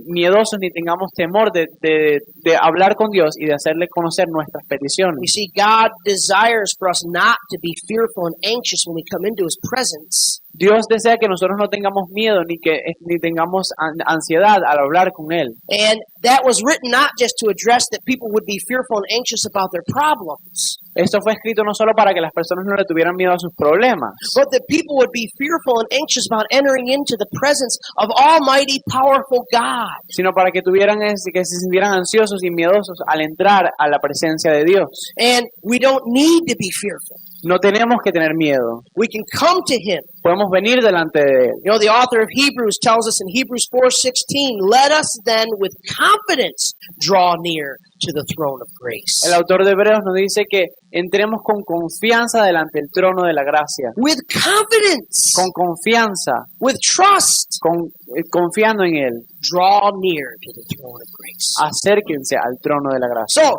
miedosos ni tengamos temor de hablar con Dios y de hacerle conocer nuestras peticiones. We see God desires for us not to be fearful and anxious when we come into His presence. Dios desea que nosotros no tengamos miedo ni tengamos ansiedad al hablar con Él. And that was written not just to address that people would be fearful and anxious about their problems, Esto fue escrito no solo para que las personas no le tuvieran miedo a sus problemas, but that people would be fearful and anxious about entering into the presence of Almighty, powerful God. sino para que que se sintieran ansiosos y miedosos al entrar a la presencia de Dios. And we don't need to be fearful. No tenemos que tener miedo. We can come to Him. Podemos venir delante de Él. You know, the author of Hebrews tells us in Hebrews 4:16, let us then with confidence draw near to the throne of grace. El autor de Hebreos nos dice que entremos con confianza delante del trono de la gracia. With confidence, Con confianza, with trust, confiando en Él. draw near to the throne of grace. Acérquense al trono de la gracia. So,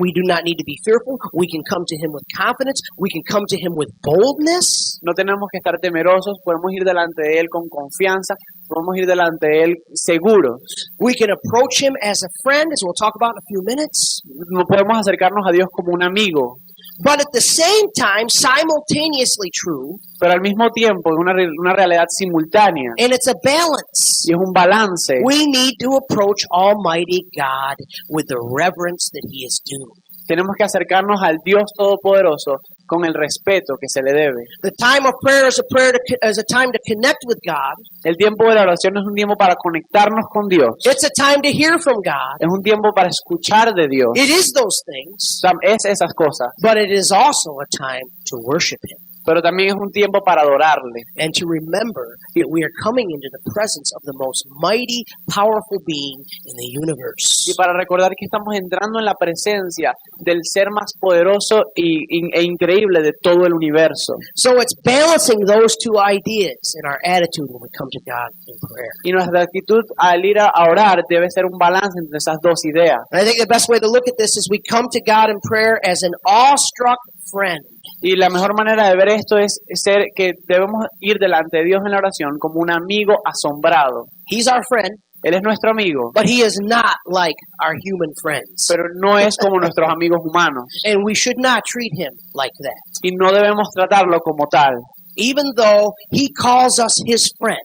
we do not need to be fearful. We can come to him with confidence. We can come to him with boldness. No tenemos que estar temerosos, podemos ir delante de Él con confianza, podemos ir delante de Él seguros. We can approach him as a friend, as we'll talk about in a few minutes. No podemos acercarnos a Dios como un amigo, But at the same time, simultaneously true, pero al mismo tiempo es una realidad simultánea and it's a balance. y es un balance. We need to approach Almighty God with the reverence that he is due. Tenemos que acercarnos al Dios Todopoderoso con el respeto que se le debe. The time of prayer is a time to connect with God. El tiempo de la oración es un tiempo para conectarnos con Dios. It's a time to hear from God. Es un tiempo para escuchar de Dios. It is those things, Es esas cosas. but it is also a time to worship him Pero también es un tiempo para adorarle. and to remember that we are coming into the presence of the most mighty, powerful being in the universe. Y para recordar que estamos entrando en la presencia del ser más poderoso e increíble de todo el universo. So it's balancing those two ideas in our attitude when we come to God in prayer. Y nuestra actitud al ir a orar debe ser un balance entre esas dos ideas. And I think the best way to look at this is we come to God in prayer as an awestruck friend. Y la mejor manera de ver esto es ser que debemos ir delante de Dios en la oración como un amigo asombrado. He's our friend, Él es nuestro amigo, but he is not like our human friends. pero no es como nuestros amigos humanos. And we should not treat him like that. Y no debemos tratarlo como tal. Even though he calls us his friend.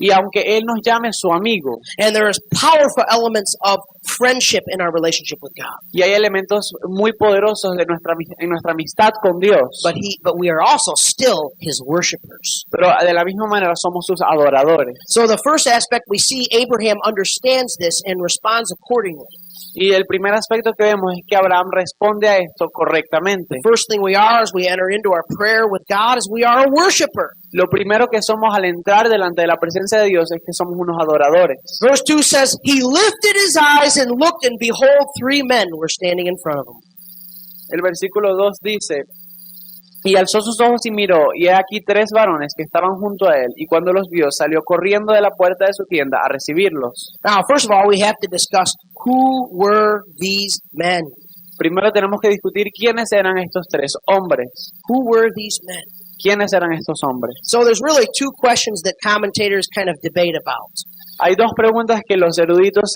Y aunque Él nos llame su amigo, And there is powerful elements of friendship in our relationship with God. y hay elementos muy poderosos de en nuestra amistad con Dios, But we are also still his worshipers. pero de la misma manera somos sus adoradores. So the first aspect, we see Abraham understands this and responds accordingly. Y el primer aspecto que vemos es que Abraham responde a esto correctamente. The first thing we are as we enter into our prayer with God is we are a worshiper. Lo primero que somos al entrar delante de la presencia de Dios es que somos unos adoradores. Verse 2 says, he lifted his eyes and looked, and behold, 3 men were standing in front of him. El versículo 2 dice, y alzó sus ojos y miró, y he aquí 3 varones que estaban junto a él, y cuando los vio, salió corriendo de la puerta de su tienda a recibirlos. Now, first of all, we have to discuss who were these men. Primero tenemos que discutir quiénes eran estos 3 hombres. Who were these men? ¿Quiénes eran estos hombres? So there's really 2 questions that commentators kind of debate about. Hay 2 preguntas que los eruditos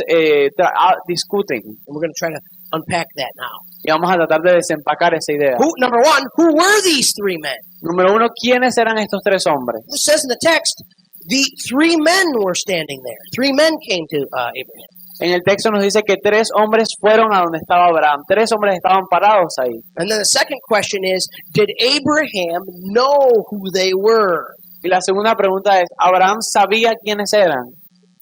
discuten, And we're going to try to unpack that now. y vamos a tratar de desempacar esa idea. Number 1, who were these 3 men? Número 1, ¿quiénes eran estos 3 hombres? It says in the text, the 3 men were standing there. 3 men came to Abraham. En el texto nos dice que 3 hombres fueron a donde estaba Abraham. 3 hombres estaban parados ahí. And then the second question is, did Abraham know who they were? Y la segunda pregunta es, ¿Abraham sabía quiénes eran?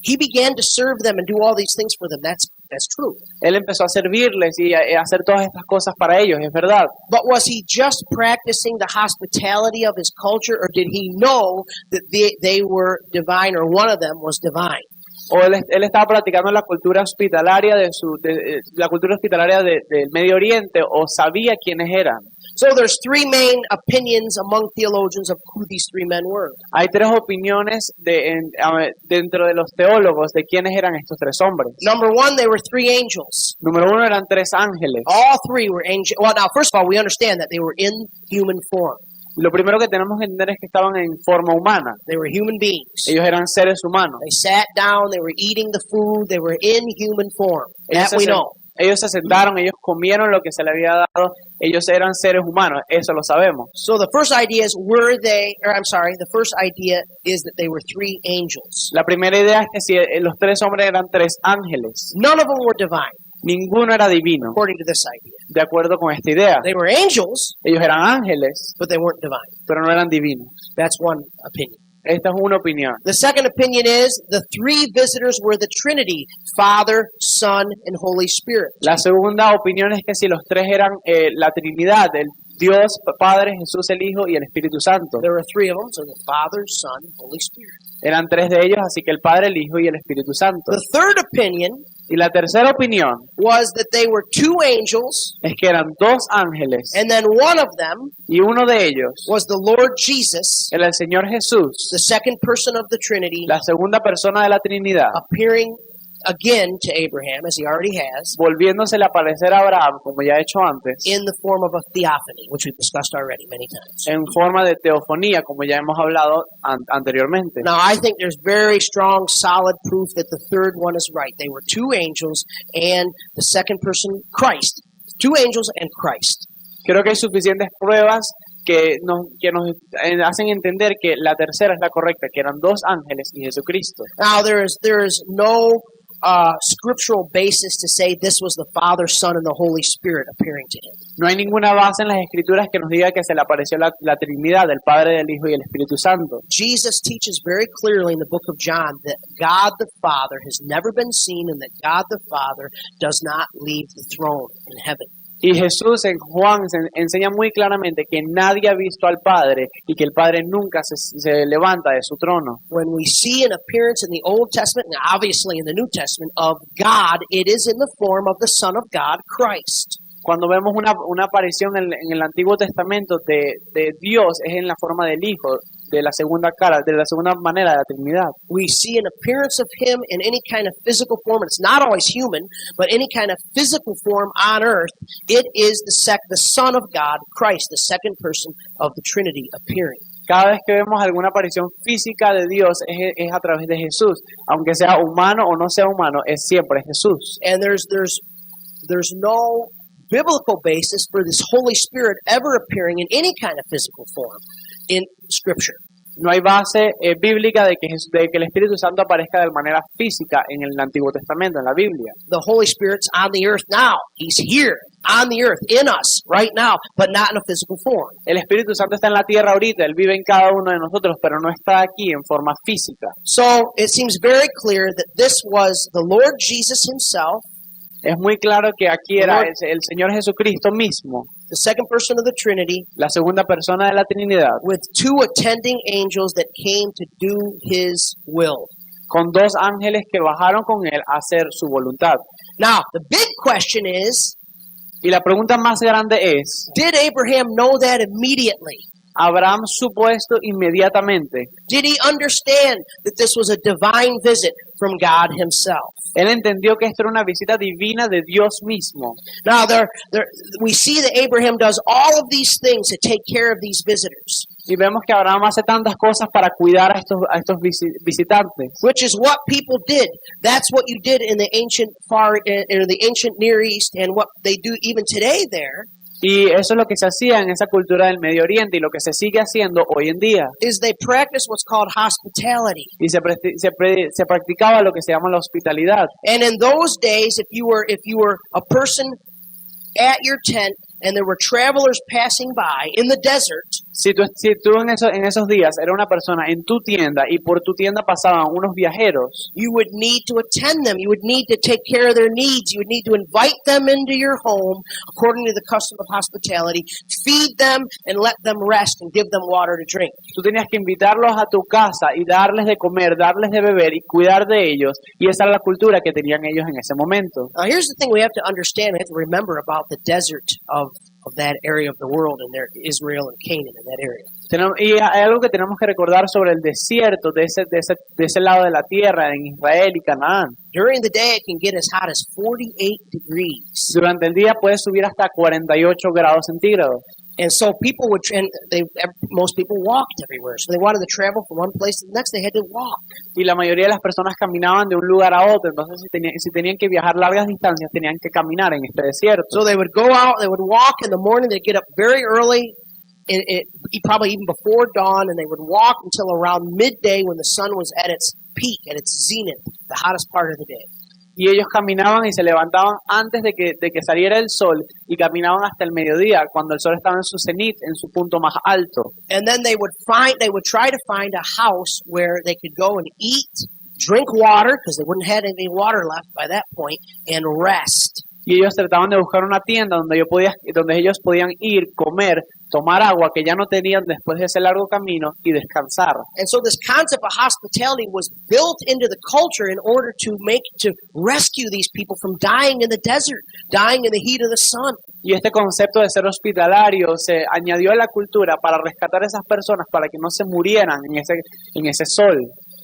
He began to serve them and do all these things for them. That's true. Él empezó a servirles y a hacer todas estas cosas para ellos, es verdad. But was he just practicing the hospitality of his culture, or did he know that they were divine, or one of them was divine? O él estaba practicando la cultura hospitalaria la cultura hospitalaria del Medio Oriente, o sabía quiénes eran. So there's 3 main opinions among theologians of who these 3 men were. Hay 3 opiniones dentro de los teólogos de quiénes eran estos 3 hombres. Number 1, they were 3 angels. Número 1, eran 3 ángeles. All 3 were angels. Well, now, first of all, we understand that they were in human form. Lo primero que tenemos que entender es que estaban en forma humana. They were human beings. Ellos eran seres humanos. They sat down, they were eating the food, they were in human form. That we know. Ellos se sentaron, ellos comieron lo que se le había dado, ellos eran seres humanos, eso lo sabemos. So the first idea is, the first idea is that they were 3 angels. La primera idea es que si los 3 hombres eran 3 ángeles, None of them were divine, ninguno era divino, according to this idea. de acuerdo con esta idea. They were angels, Ellos eran ángeles, but they weren't divine. pero no eran divinos. That's one opinion. Esta es una opinión. The second opinion is the 3 visitors were the Trinity, Father, Son, and Holy Spirit. La segunda opinión es que si los 3 eran la Trinidad, el Dios, Padre, Jesús el Hijo y el Espíritu Santo. There were 3 of them, so the Father, Son, Holy Spirit. Eran 3 de ellos, así que el Padre, el Hijo y el Espíritu Santo. The third opinion Y la tercera opinión was that they were two angels, es que eran dos ángeles and then one of them y uno de ellos was the Lord Jesus, era el Señor Jesús, the second person of the Trinity, la segunda persona de la Trinidad, appearing again to Abraham, as he already has, volviéndosele a aparecer a Abraham, como ya he hecho antes, in the form of a theophany, which we've discussed already many times. en forma de teofonía, como ya hemos hablado anteriormente. Now, I think there's very strong, solid proof that the third one is right. They were two angels and the second person, Christ. Two angels and Christ. Creo que hay suficientes pruebas que nos hacen entender que la tercera es la correcta, que eran dos ángeles y Jesucristo. Now, there is no scriptural basis to say this was the Father, Son, and the Holy Spirit appearing to him. No hay ninguna base en las Escrituras que nos diga que se le apareció la Trinidad, el Padre, del Hijo y el Espíritu Santo. Jesus teaches very clearly in the book of John that God the Father has never been seen and that God the Father does not leave the throne in heaven. Y Jesús en Juan enseña muy claramente que nadie ha visto al Padre y que el Padre nunca se levanta de su trono. When we see an appearance in the Old Testament and obviously in the New Testament of God, it is in the form of the Son of God, Christ. Cuando vemos una aparición en el Antiguo Testamento de Dios, es en la forma del Hijo, de la segunda manera de la Trinidad. We see an appearance of him in any kind of physical form. It's not always human, but any kind of physical form on earth. It is the Son of God, Christ, the second person of the Trinity, appearing. Cada vez que vemos alguna aparición física de Dios es a través de Jesús. Aunque sea humano o no sea humano, es siempre Jesús. And there's no biblical basis for this Holy Spirit ever appearing in any kind of physical form in Scripture. No hay base bíblica de que el Espíritu Santo aparezca de manera física en el Antiguo Testamento, en la Biblia. The Holy Spirit's on the earth now. He's here, on the earth, in us, right now, but not in a physical form. El Espíritu Santo está en la tierra ahorita, Él vive en cada uno de nosotros, pero no está aquí en forma física. So it seems very clear that this was the Lord Jesus himself, Es muy claro que aquí era el Señor Jesucristo mismo, the second person of the Trinity, la segunda persona de la Trinidad, with two attending angels that came to do his will. con dos ángeles que bajaron con Él a hacer su voluntad. Now, the big question is, Y la pregunta más grande es, did Abraham know that immediately? ¿Abraham supo esto inmediatamente? Did he understand that this was a divine visit from God himself? Él entendió que esto era una visita divina de Dios mismo. Now, we see that Abraham does all of these things to take care of these visitors, Y vemos que Abraham hace tantas cosas para cuidar a estos visitantes. which is what people did. That's what you did in the ancient Near East, and what they do even today there. Y eso es lo que se hacía en esa cultura del Medio Oriente y lo que se sigue haciendo hoy en día. Is they practice what's called hospitality. Y se practicaba lo que se llama la hospitalidad. And in those days, if you were a person at your tent and there were travelers passing by in the desert, Si tú en esos días eras una persona en tu tienda y por tu tienda pasaban unos viajeros, you would need to attend them. You would need to take care of their needs. You would need to invite them into your home according to the custom of hospitality, feed them and let them rest and give them water to drink. tú tenías que invitarlos a tu casa y darles de comer, darles de beber y cuidar de ellos. Y esa era la cultura que tenían ellos en ese momento. Now, here's the thing we have to understand. We have to remember about the desert of that area of the world, and there Israel and Canaan in that area. Y hay algo que tenemos que recordar sobre el desierto de ese lado de la tierra, en Israel y Canaán. During the day, it can get as hot as 48 degrees. Durante el día puede subir hasta 48 grados centígrados. And so people most people walked everywhere. So they wanted to travel from one place to the next. They had to walk. Y la mayoría de las personas caminaban de un lugar a otro. Entonces, si tenían que viajar largas distancias, tenían que caminar en este desierto. So they would go out, they would walk in the morning. They'd get up very early, probably even before dawn, and they would walk until around midday when the sun was at its peak, at its zenith, the hottest part of the day. Y ellos caminaban y se levantaban antes de que saliera el sol y caminaban hasta el mediodía, cuando el sol estaba en su cenit, en su punto más alto. And then they would try to find a house where they could go and eat, drink water, because they wouldn't have any water left by that point, and rest. Y ellos trataban de buscar una tienda donde ellos podían ir, comer, tomar agua que ya no tenían después de ese largo camino y descansar. And so this concept of hospitality was built into the culture in order to rescue these people from dying in the desert, dying in the heat of the sun. Y este concepto de ser hospitalario se añadió a la cultura para rescatar a esas personas para que no se murieran en ese sol.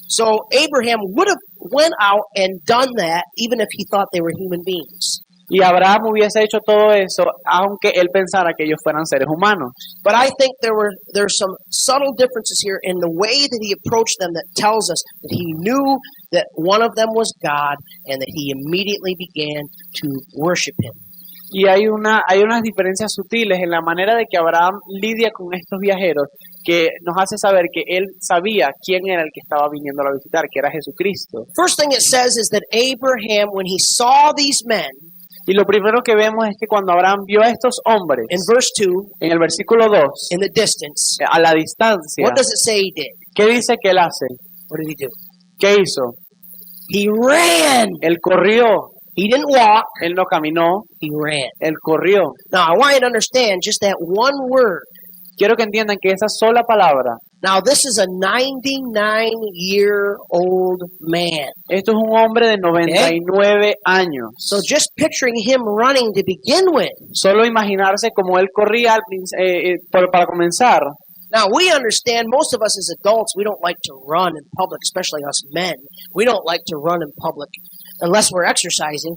So Abraham would have went out and done that even if he thought they were human beings. Y Abraham hubiese hecho todo eso aunque él pensara que ellos fueran seres humanos. But I think there's some subtle differences here in the way that he approached them that tells us that he knew that one of them was God and that he immediately began to worship him. Y hay unas diferencias sutiles en la manera de que Abraham lidia con estos viajeros que nos hace saber que él sabía quién era el que estaba viniendo a visitar, que era Jesucristo. First thing it says is that Abraham, when he saw these men, Y lo primero que vemos es que cuando Abraham vio a estos hombres, in verse 2, en el versículo 2, in the distance, a la distancia, what does it say he did? ¿qué dice que él hace? What did he do? ¿Qué hizo? He ran. Él corrió, He didn't walk, él no caminó, he ran. él corrió. Now, I want you to understand just that one word. Quiero que entiendan que esa sola palabra, Now, this is a 99-year-old man. esto es un hombre de 99 años. So just picturing him running to begin with. Solo imaginarse como él corría para comenzar. Now, we understand, most of us as adults, we don't like to run in public, especially us men. We don't like to run in public unless we're exercising.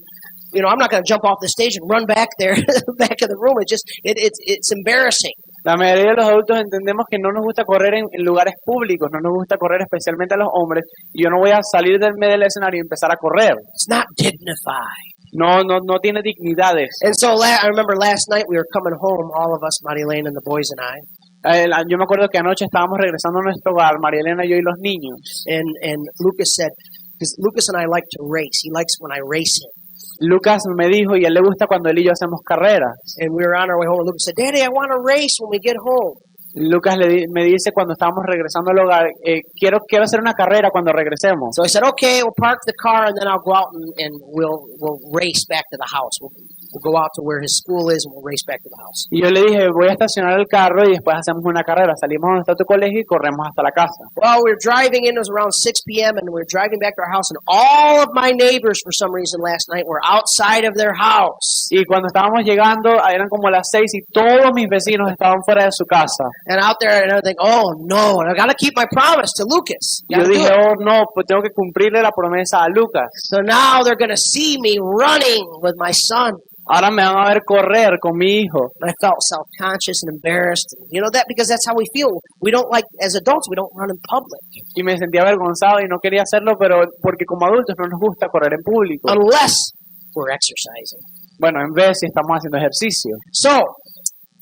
You know, I'm not going to jump off the stage and run back there, back of the room. It's embarrassing. La mayoría de los adultos entendemos que no nos gusta correr en lugares públicos, no nos gusta correr especialmente a los hombres, y yo no voy a salir del medio del escenario y empezar a correr. It's not dignified. No tiene dignidades. And so I remember last night we were coming home, all of us, Marilene and the boys and I. Yo me acuerdo que anoche estábamos regresando a nuestro hogar, María Elena, yo y los niños. And Lucas said, because Lucas and I like to race. He likes when I race him. Lucas me dijo, y a él le gusta cuando él y yo hacemos carreras. And we were on our way home, and Lucas said, Daddy, I want to race when we get home. Lucas me dice cuando estábamos regresando al hogar, quiero hacer una carrera cuando regresemos. So I said, okay, we'll park the car, and then I'll go out and we'll race back to the house. We'll go out to where his school is, and we'll race back to the house. Y yo le dije, voy a estacionar el carro y después hacemos una carrera. Salimos donde está tu colegio y corremos hasta la casa. Well, we were driving in, it was around 6 p.m., and we were driving back to our house, and all of my neighbors, for some reason, last night were outside of their house. Y cuando estábamos llegando, eran como las 6 y todos mis vecinos estaban fuera de su casa. And out there, and I think, oh, no, I got to keep my promise to Lucas. Y yo Gotta do dije, it. oh no, pues tengo que cumplirle la promesa a Lucas. So now they're going to see me running with my son. Ahora me van a ver correr con mi hijo. And I felt self-conscious and embarrassed. You know that because that's how we feel. We don't like, as adults, we don't run in public. Y me sentía avergonzado y no quería hacerlo, pero porque como adultos no nos gusta correr en público. Unless we're exercising. Bueno, en vez si estamos haciendo ejercicio. So,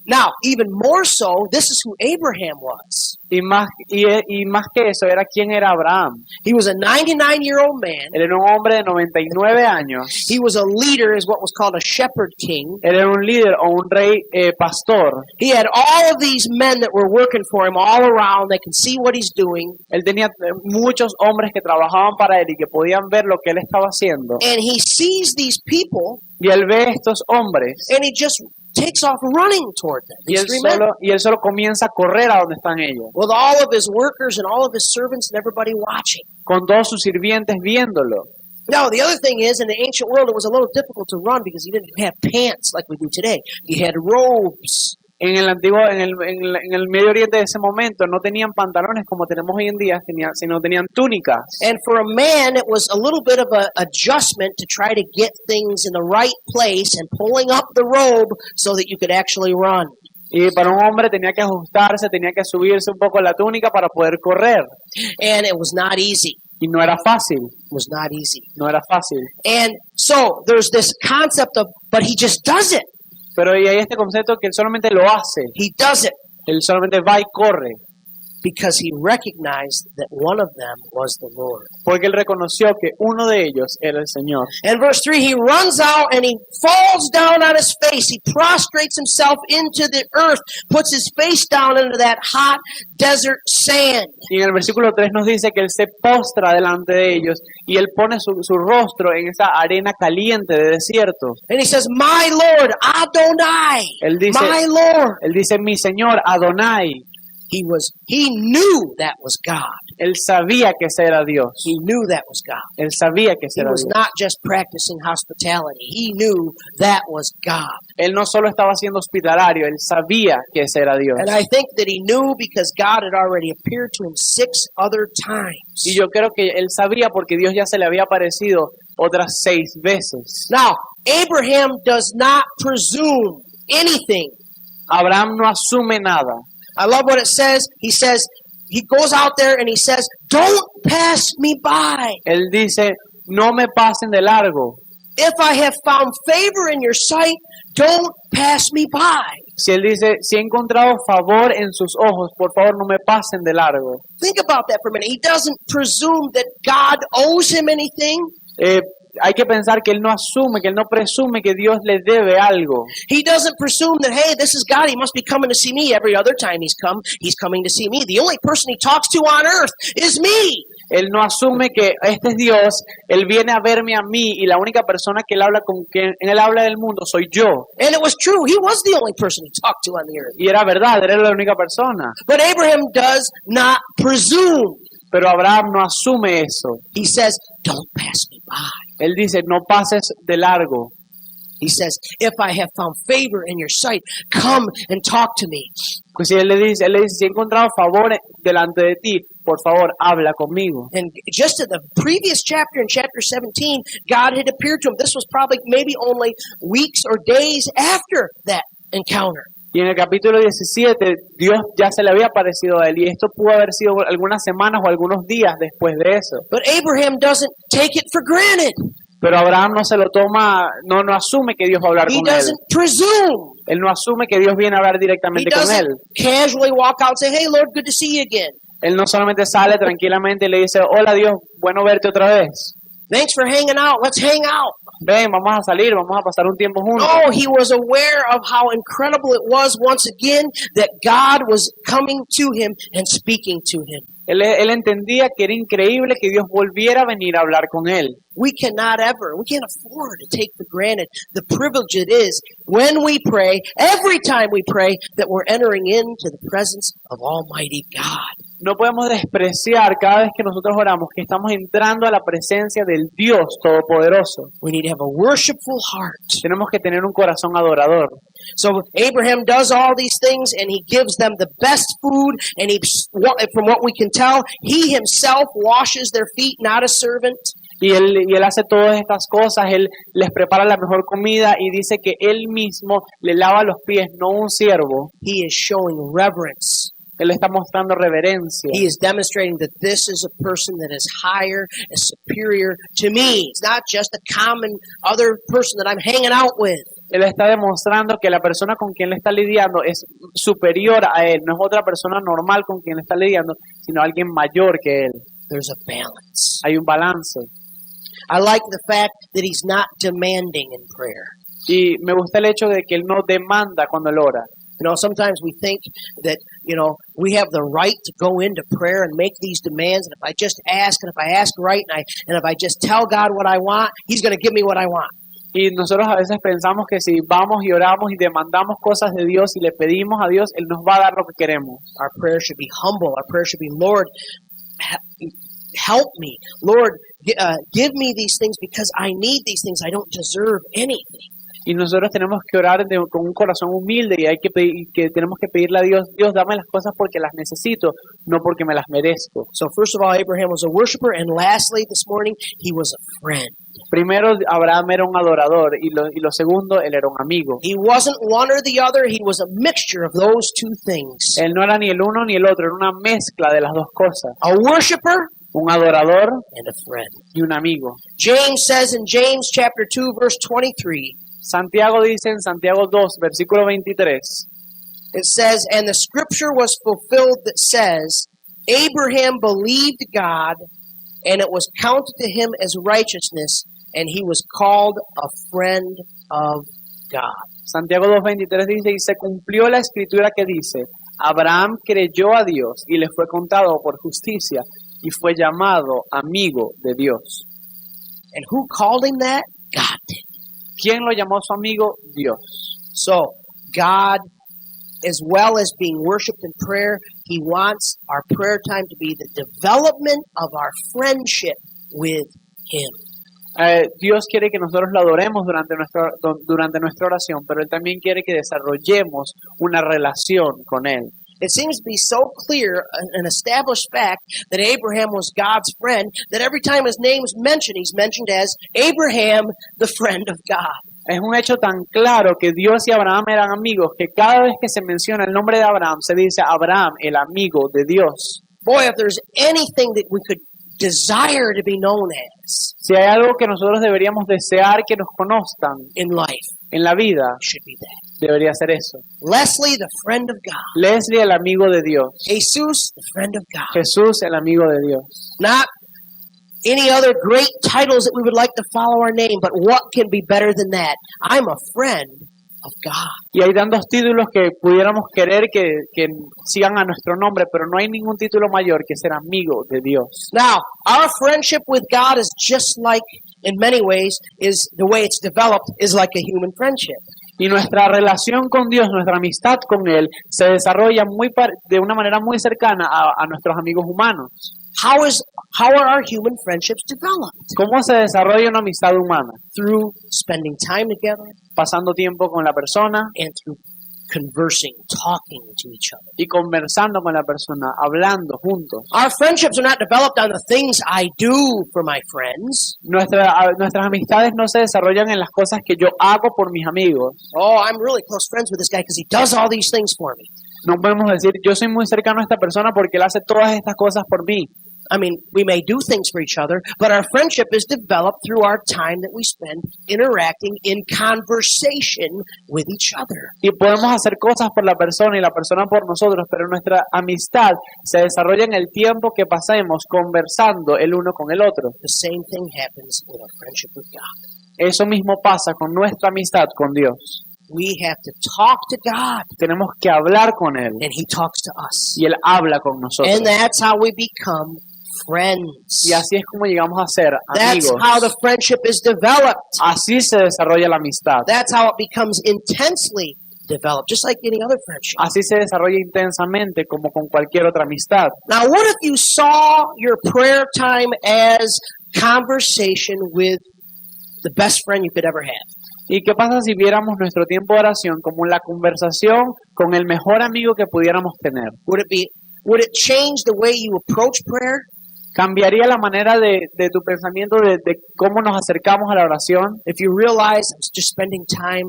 now, even more so, this is who Abraham was. Y más que eso, era quién era Abraham. He was a 99-year-old man. Él era un hombre de 99 años. He was a leader, is what was called a shepherd king. Él era un líder o un rey pastor. He had all of these men that were working for him all around. They can see what he's doing. Él tenía muchos hombres que trabajaban para él y que podían ver lo que él estaba haciendo. And he sees these people, Y él ve a estos hombres and he just takes off running toward them. y These three men. él solo comienza a correr a donde están ellos, With all of his workers and all of his servants and everybody watching. con todos sus sirvientes viéndolo. Now, the other thing is, in the ancient world, it was a little difficult to run because you didn't have pants like we do today. You had robes. En el Medio Oriente de ese momento no tenían pantalones como tenemos hoy en día, sino tenían túnicas. And for a man, it was a little bit of an adjustment to try to get things in the right place and pulling up the robe so that you could actually run. Y para un hombre tenía que ajustarse, tenía que subirse un poco la túnica para poder correr. And it was not easy. Y no era fácil, It was not easy. no era fácil. And so there's this concept of, but he just does it. Pero y hay este concepto que él solamente lo hace, He does it. él solamente va y corre. because he recognized that one of them was the Lord. Porque él reconoció que uno de ellos era el Señor. And verse 3, he runs out and he falls down on his face. He prostrates himself into the earth, puts his face down into that hot desert sand. Y en el versículo 3 nos dice que él se postra delante de ellos y él pone su rostro en esa arena caliente de desierto. And he says, my Lord, Adonai, Él dice, my Lord. mi Señor, Adonai. He knew that was God. Él sabía que ese era Dios. He knew that was God. Él sabía que ese He era was Dios. not just practicing hospitality. He knew that was God. Él no solo estaba siendo hospitalario, él sabía que ese era Dios. And I think that he knew because God had already appeared to him 6 other times. Y yo creo que él sabía porque Dios ya se le había aparecido otras 6 veces. Now, Abraham does not presume anything. Abraham no asume nada. I love what it says. He goes out there and he says, don't pass me by. Él dice, no me pasen de largo. If I have found favor in your sight, don't pass me by. Si él dice, si he encontrado favor en sus ojos, por favor no me pasen de largo. Think about that for a minute. He doesn't presume that God owes him anything. Hay que pensar que él no asume, que él no presume que Dios le debe algo. He doesn't presume that, hey, this is God. He must be coming to see me every other time he's coming to see me. The only person he talks to on earth is me. Él no asume que este es Dios, él viene a verme a mí y la única persona que él habla con quien él habla del mundo soy yo. And it was true. He was the only person he talked to on the earth. Y era verdad, era la única persona. But Abraham does not presume. Pero Abraham no asume eso. He says, don't pass me by. Él dice, no pases de largo. He says, if I have found favor in your sight, come and talk to me. Pues si él le dice, si he encontrado favor delante de ti, por favor, habla conmigo. And just in the previous chapter, in chapter 17, God had appeared to him. This was probably maybe only weeks or days after that encounter. Y en el capítulo 17, Dios ya se le había aparecido a él. Y esto pudo haber sido algunas semanas o algunos días después de eso. But Abraham doesn't take it for granted. Pero Abraham no se lo toma, no asume que Dios va a hablar He con él. doesn't presume. Él no asume que Dios viene a hablar He directamente con él. doesn't casually walk out and say, hey, Lord, good to see you again. Él no solamente sale tranquilamente y le dice, hola Dios, bueno verte otra vez. Thanks for hanging out. Let's hang out. Ven, vamos a salir, vamos a pasar un tiempo juntos. No, he was aware of how incredible it was once again that God was coming to him and speaking to him. Él entendía que era increíble que Dios volviera a venir a hablar con él. We can't afford to take for granted the privilege it is when we pray, every time we pray, that we're entering into the presence of Almighty God. No podemos despreciar cada vez que nosotros oramos que estamos entrando a la presencia del Dios Todopoderoso. We need to have a worshipful heart. Tenemos que tener un corazón adorador. So Abraham does all these things and he gives them the best food, and from what we can tell, he himself washes their feet, not a servant. Y él hace todas estas cosas, él les prepara la mejor comida y dice que él mismo le lava los pies, no un siervo. He is showing reverence. Él está mostrando reverencia. He is demonstrating that this is a person that is higher and superior to me. It's not just a common other person that I'm hanging out with. Él está demostrando que la persona con quien le está lidiando es superior a él. No es otra persona normal con quien le está lidiando, sino alguien mayor que él. There's a balance. Hay un balance. I like the fact that he's not demanding in prayer. Y me gusta el hecho de que él no demanda cuando él ora. You know, sometimes we think that, we have the right to go into prayer and make these demands. And if I just ask, and if I ask right, and if I just tell God what I want, He's going to give me what I want. Y nosotros a veces pensamos que si vamos y oramos y demandamos cosas de Dios y le pedimos a Dios, Él nos va a dar lo que queremos. Our prayer should be humble. Our prayer should be, Lord, help me. Lord, give me these things because I need these things. I don't deserve anything. Y nosotros tenemos que orar con un corazón humilde y tenemos que pedirle a Dios, Dios, dame las cosas porque las necesito, no porque me las merezco. So first of all, Abraham was a worshiper, and lastly, this morning, he was a friend. Primero, Abraham era un adorador y lo segundo, él era un amigo. He wasn't one or the other. He was a mixture of those two things. Él no era ni el uno ni el otro, era una mezcla de las dos cosas. A worshiper Un adorador and a friend. y un amigo. James says in James chapter 2, verse 23, Santiago dice en Santiago 2, versículo 23. it says, and the scripture was fulfilled that says, Abraham believed God, and it was counted to him as righteousness, and he was called a friend of God. Santiago 2:23 dice, y se cumplió la escritura que dice, Abraham creyó a Dios y le fue contado por justicia y fue llamado amigo de Dios. And who called him that? God did. ¿Quién lo llamó su amigo? Dios. So, God, as well as being worshipped in prayer, He wants our prayer time to be the development of our friendship with Him. Dios quiere que nosotros lo adoremos durante nuestra oración, pero Él también quiere que desarrollemos una relación con Él. It seems to be so clear, an established fact, that Abraham was God's friend, that every time his name is mentioned, he's mentioned as Abraham, the friend of God. Es un hecho tan claro que Dios y Abraham eran amigos que cada vez que se menciona el nombre de Abraham se dice Abraham, el amigo de Dios. Boy, if there's anything that we could desire to be known as Si hay algo que nosotros deberíamos desear que nos conozcan in life, en la vida, it should be that. debería ser eso. Leslie, the friend of God. Leslie, el amigo de Dios. Jesus, the friend of God. Jesús, el amigo de Dios. Not any other great titles that we would like to follow our name, but what can be better than that? I'm a friend of God. Y hay tantos títulos que pudiéramos querer que sigan a nuestro nombre, pero no hay ningún título mayor que ser amigo de Dios. Now, our friendship with God is just like, in many ways, is the way it's developed is like a human friendship. Y nuestra relación con Dios, nuestra amistad con Él, se desarrolla de una manera muy cercana a nuestros amigos humanos. How are our human friendships developed? ¿Cómo se desarrolla una amistad humana? Through spending time together Pasando tiempo con la persona and through conversing, talking to each other. y conversando con la persona, hablando juntos. Our friendships are not developed on the things I do for my friends. Nuestras amistades no se desarrollan en las cosas que yo hago por mis amigos. Oh, I'm really close friends with this guy because he does all these things for me. No podemos decir, yo soy muy cercano a esta persona porque él hace todas estas cosas por mí. I mean, we may do things for each other, but our friendship is developed through our time that we spend interacting in conversation with each other. Y podemos hacer cosas por la persona y la persona por nosotros, pero nuestra amistad se desarrolla en el tiempo que pasemos conversando el uno con el otro. The same thing happens with our friendship with God. Eso mismo pasa con nuestra amistad con Dios. We have to talk to God, Tenemos que hablar con Él and He talks to us. y Él habla con nosotros. And that's how we become friends. Y así es como llegamos a ser That's amigos. how the friendship is developed. Así se desarrolla la amistad. That's how it becomes intensely developed, just like any other friendship. Así se desarrolla intensamente como con cualquier otra amistad. Now, what if you saw your prayer time as conversation with the best friend you could ever have? ¿Y qué pasa si viéramos nuestro tiempo de oración como la conversación con el mejor amigo que pudiéramos tener? Would it change the way you approach prayer? ¿Cambiaría la manera de tu pensamiento de cómo nos acercamos a la oración? If you realize I'm just spending time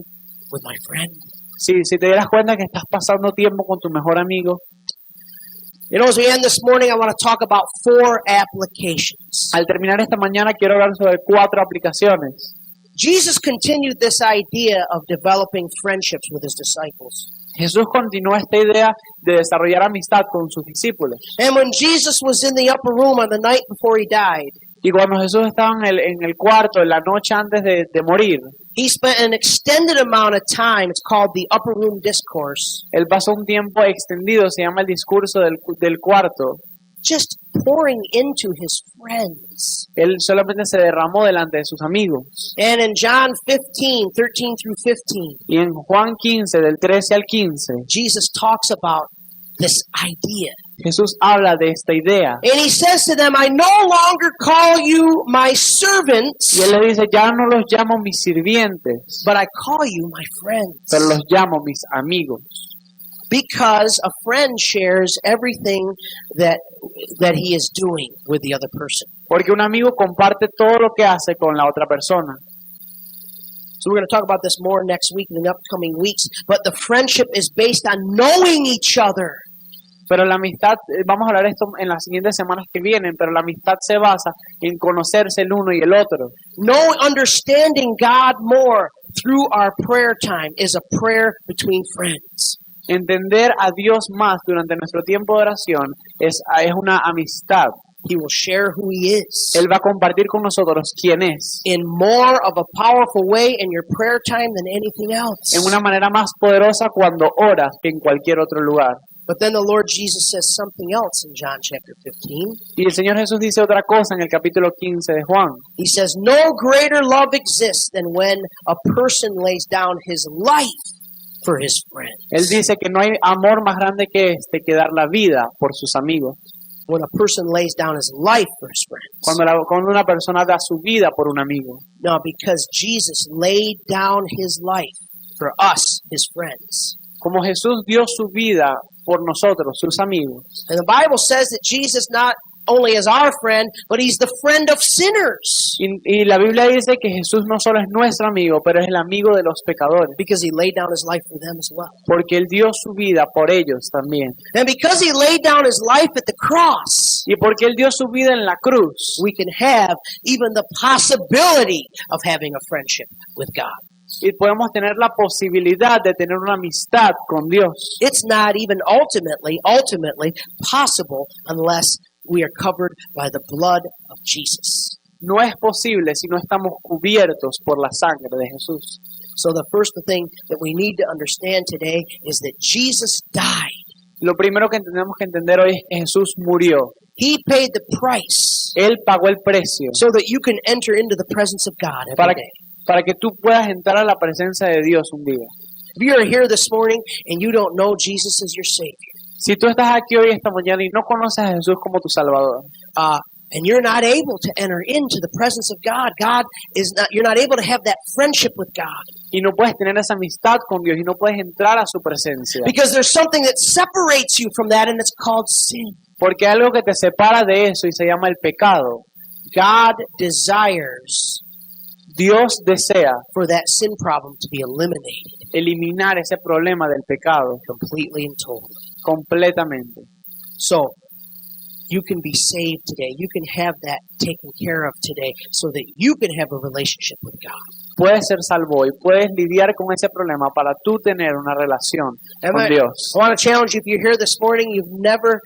with my friend. Si te dieras cuenta que estás pasando tiempo con tu mejor amigo. You know, as we end this morning, I want to talk about 4 applications. Al terminar esta mañana quiero hablar sobre 4 aplicaciones. Jesus continued this idea of developing friendships with his disciples. Jesús continuó esta idea de desarrollar amistad con sus discípulos. And when Jesus was in the upper room on the night before he died, Y cuando Jesús estaba en el cuarto, en la noche antes de morir, he spent an extended amount of time. It's called the upper room discourse. Él pasó un tiempo extendido, se llama el discurso del cuarto. Just pouring into his friends. Él solamente se derramó delante de sus amigos. And in John 15, 13 through 15, Y en Juan 15, del 13 al 15, Jesus talks about this idea. Jesús habla de esta idea. And he says to them, I no longer call you my servants, Y Él le dice, ya no los llamo mis sirvientes, but I call you my friends. pero los llamo mis amigos. Because a friend shares everything that he is doing with the other person. Porque un amigo comparte todo lo que hace con la otra persona. So we're going to talk about this more next week in the upcoming weeks. But the friendship is based on knowing each other. Pero la amistad, vamos a hablar de esto en las siguientes semanas que vienen, pero la amistad se basa en conocerse el uno y el otro. Understanding God more through our prayer time is a prayer between friends. Entender a Dios más durante nuestro tiempo de oración es una amistad. He will share who he is Él va a compartir con nosotros quién es, in more of a powerful way in your prayer time than anything else. en una manera más poderosa cuando oras que en cualquier otro lugar. But then the Lord Jesus says something else in John chapter 15. Y el Señor Jesús dice otra cosa en el capítulo 15 de Juan. He says, no greater love exists than when a person lays down his life for his friends. Él dice que no hay amor más grande que este, que dar la vida por sus amigos. When a person lays down his life for his friends. Cuando una persona da su vida por un amigo. No, because Jesus laid down his life for us, his friends. Como Jesús dio su vida por nosotros, sus amigos. And the Bible says that Jesus not only is our friend, but he's the friend of sinners. Y la Biblia dice que Jesús no solo es nuestro amigo, pero es el amigo de los pecadores. Because he laid down his life for them as well. Porque Él dio su vida por ellos también. And because he laid down his life at the cross, Y porque Él dio su vida en la cruz, we can have even the possibility of having a friendship with God. y podemos tener la posibilidad de tener una amistad con Dios. It's not even ultimately possible unless we are covered by the blood of Jesus. No es posible si no estamos cubiertos por la sangre de Jesús. So the first thing that we need to understand today is that Jesus died. Lo primero que tenemos que entender hoy es que Jesús murió. He paid the price Él pagó el precio so that you can enter into the presence of God para every day. para que tú puedas entrar a la presencia de Dios un día. If you are here this morning and you don't know Jesus as your Savior, Si tú estás aquí hoy esta mañana y no conoces a Jesús como tu Salvador, and you're not able to enter into the presence of God, you're not able to have that friendship with God y no puedes tener esa amistad con Dios y no puedes entrar a su presencia, because there's something that separates you from that, and it's called sin. porque hay algo que te separa de eso y se llama el pecado. God desires Dios desea for that sin problem to be eliminated eliminar ese problema del pecado completely and totally. completamente. So, you can be saved today. You can have that taken care of today so that you can have a relationship with God. Puedes ser salvo y puedes lidiar con ese problema para tú tener una relación con Dios. I want to challenge you, if you're here this morning, you've never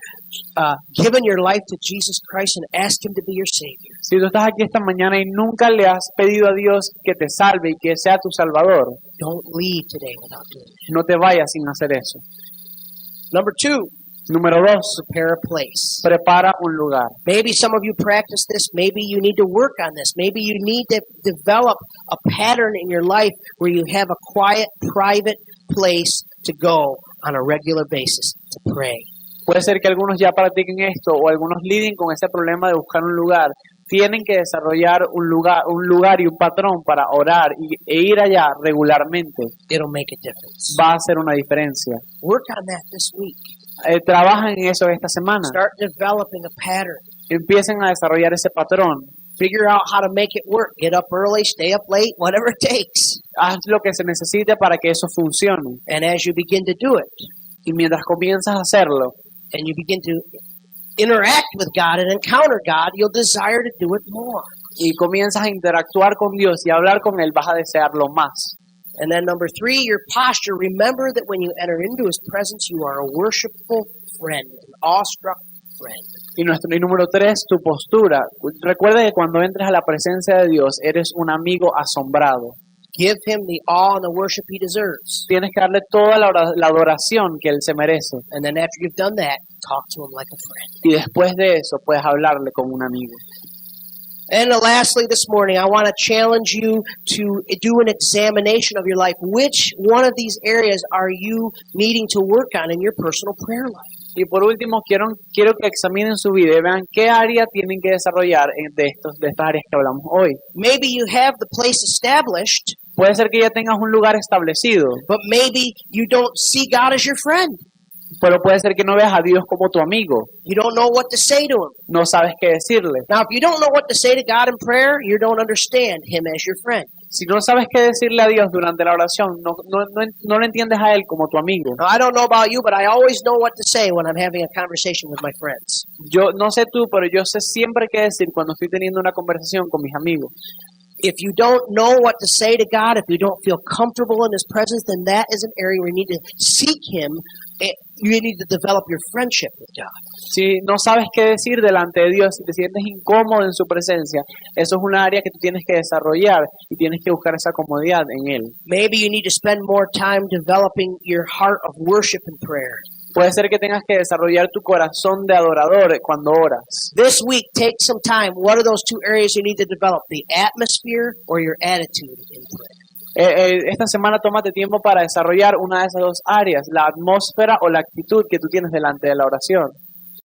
given your life to Jesus Christ and asked Him to be your Savior. Si tú estás aquí esta mañana y nunca le has pedido a Dios que te salve y que sea tu Salvador, Don't leave today without doing it. no te vayas sin hacer eso. Number 2, Número 2, prepare a place. prepara un lugar. Maybe some of you practice this. Maybe you need to work on this. Maybe you need to develop a pattern in your life where you have a quiet, private place to go on a regular basis to pray. Puede ser que algunos ya practiquen esto o algunos lidien con ese problema de buscar un lugar. Tienen que desarrollar un lugar y un patrón para orar e ir allá regularmente. It'll make a difference. Va a hacer una diferencia. Work on that this week. Trabajan en eso esta semana. Start developing a pattern. Empiecen a desarrollar ese patrón. Figure out how to make it work. Get up early, stay up late, whatever it takes. Haz lo que se necesite para que eso funcione. And as you begin to do it, Y mientras comienzas a hacerlo and you begin to interact with God and encounter God, you'll desire to do it more. y comienzas a interactuar con Dios y a hablar con Él, vas a desearlo más. And then number 3, your posture. Remember that when you enter into His presence, you are a worshipful friend, an awestruck friend. Y número 3, tu postura. Recuerda que cuando entres a la presencia de Dios, eres un amigo asombrado. Give Him the awe and the worship He deserves. Tienes que darle toda la adoración que Él se merece. And then after you've done that, talk to Him like a friend. Y después de eso, puedes hablarle como un amigo. And lastly, this morning, I want to challenge you to do an examination of your life. Which one of these areas are you needing to work on in your personal prayer life? Y por último, quiero que examinen su vida y vean qué área tienen que desarrollar de estas áreas que hablamos hoy. Maybe you have the place established, Puede ser que ya tengas un lugar establecido, but maybe you don't see God as your friend. pero puede ser que no veas a Dios como tu amigo. You don't know what to say to Him. No sabes qué decirle. Now, if you don't know what to say to God in prayer, you don't understand Him as your friend. Si no sabes qué decirle a Dios durante la oración, no lo entiendes a Él como tu amigo. Now, I don't know about you, but I always know what to say when I'm having a conversation with my friends. Yo no sé tú, pero yo sé siempre qué decir cuando estoy teniendo una conversación con mis amigos. If you don't know what to say to God, if you don't feel comfortable in His presence, then that is an area where you need to seek Him. You need to develop your friendship with God. Si no sabes qué decir delante de Dios, si te sientes incómodo en su presencia, eso es un área que tú tienes que desarrollar y tienes que buscar esa comodidad en Él. Maybe you need to spend more time developing your heart of worship and prayer. Puede ser que tengas que desarrollar tu corazón de adorador cuando oras. This week, take some time. What are those two areas you need to develop? The atmosphere or your attitude in prayer? Esta semana tómate tiempo para desarrollar una de esas dos áreas, la atmósfera o la actitud que tú tienes delante de la oración.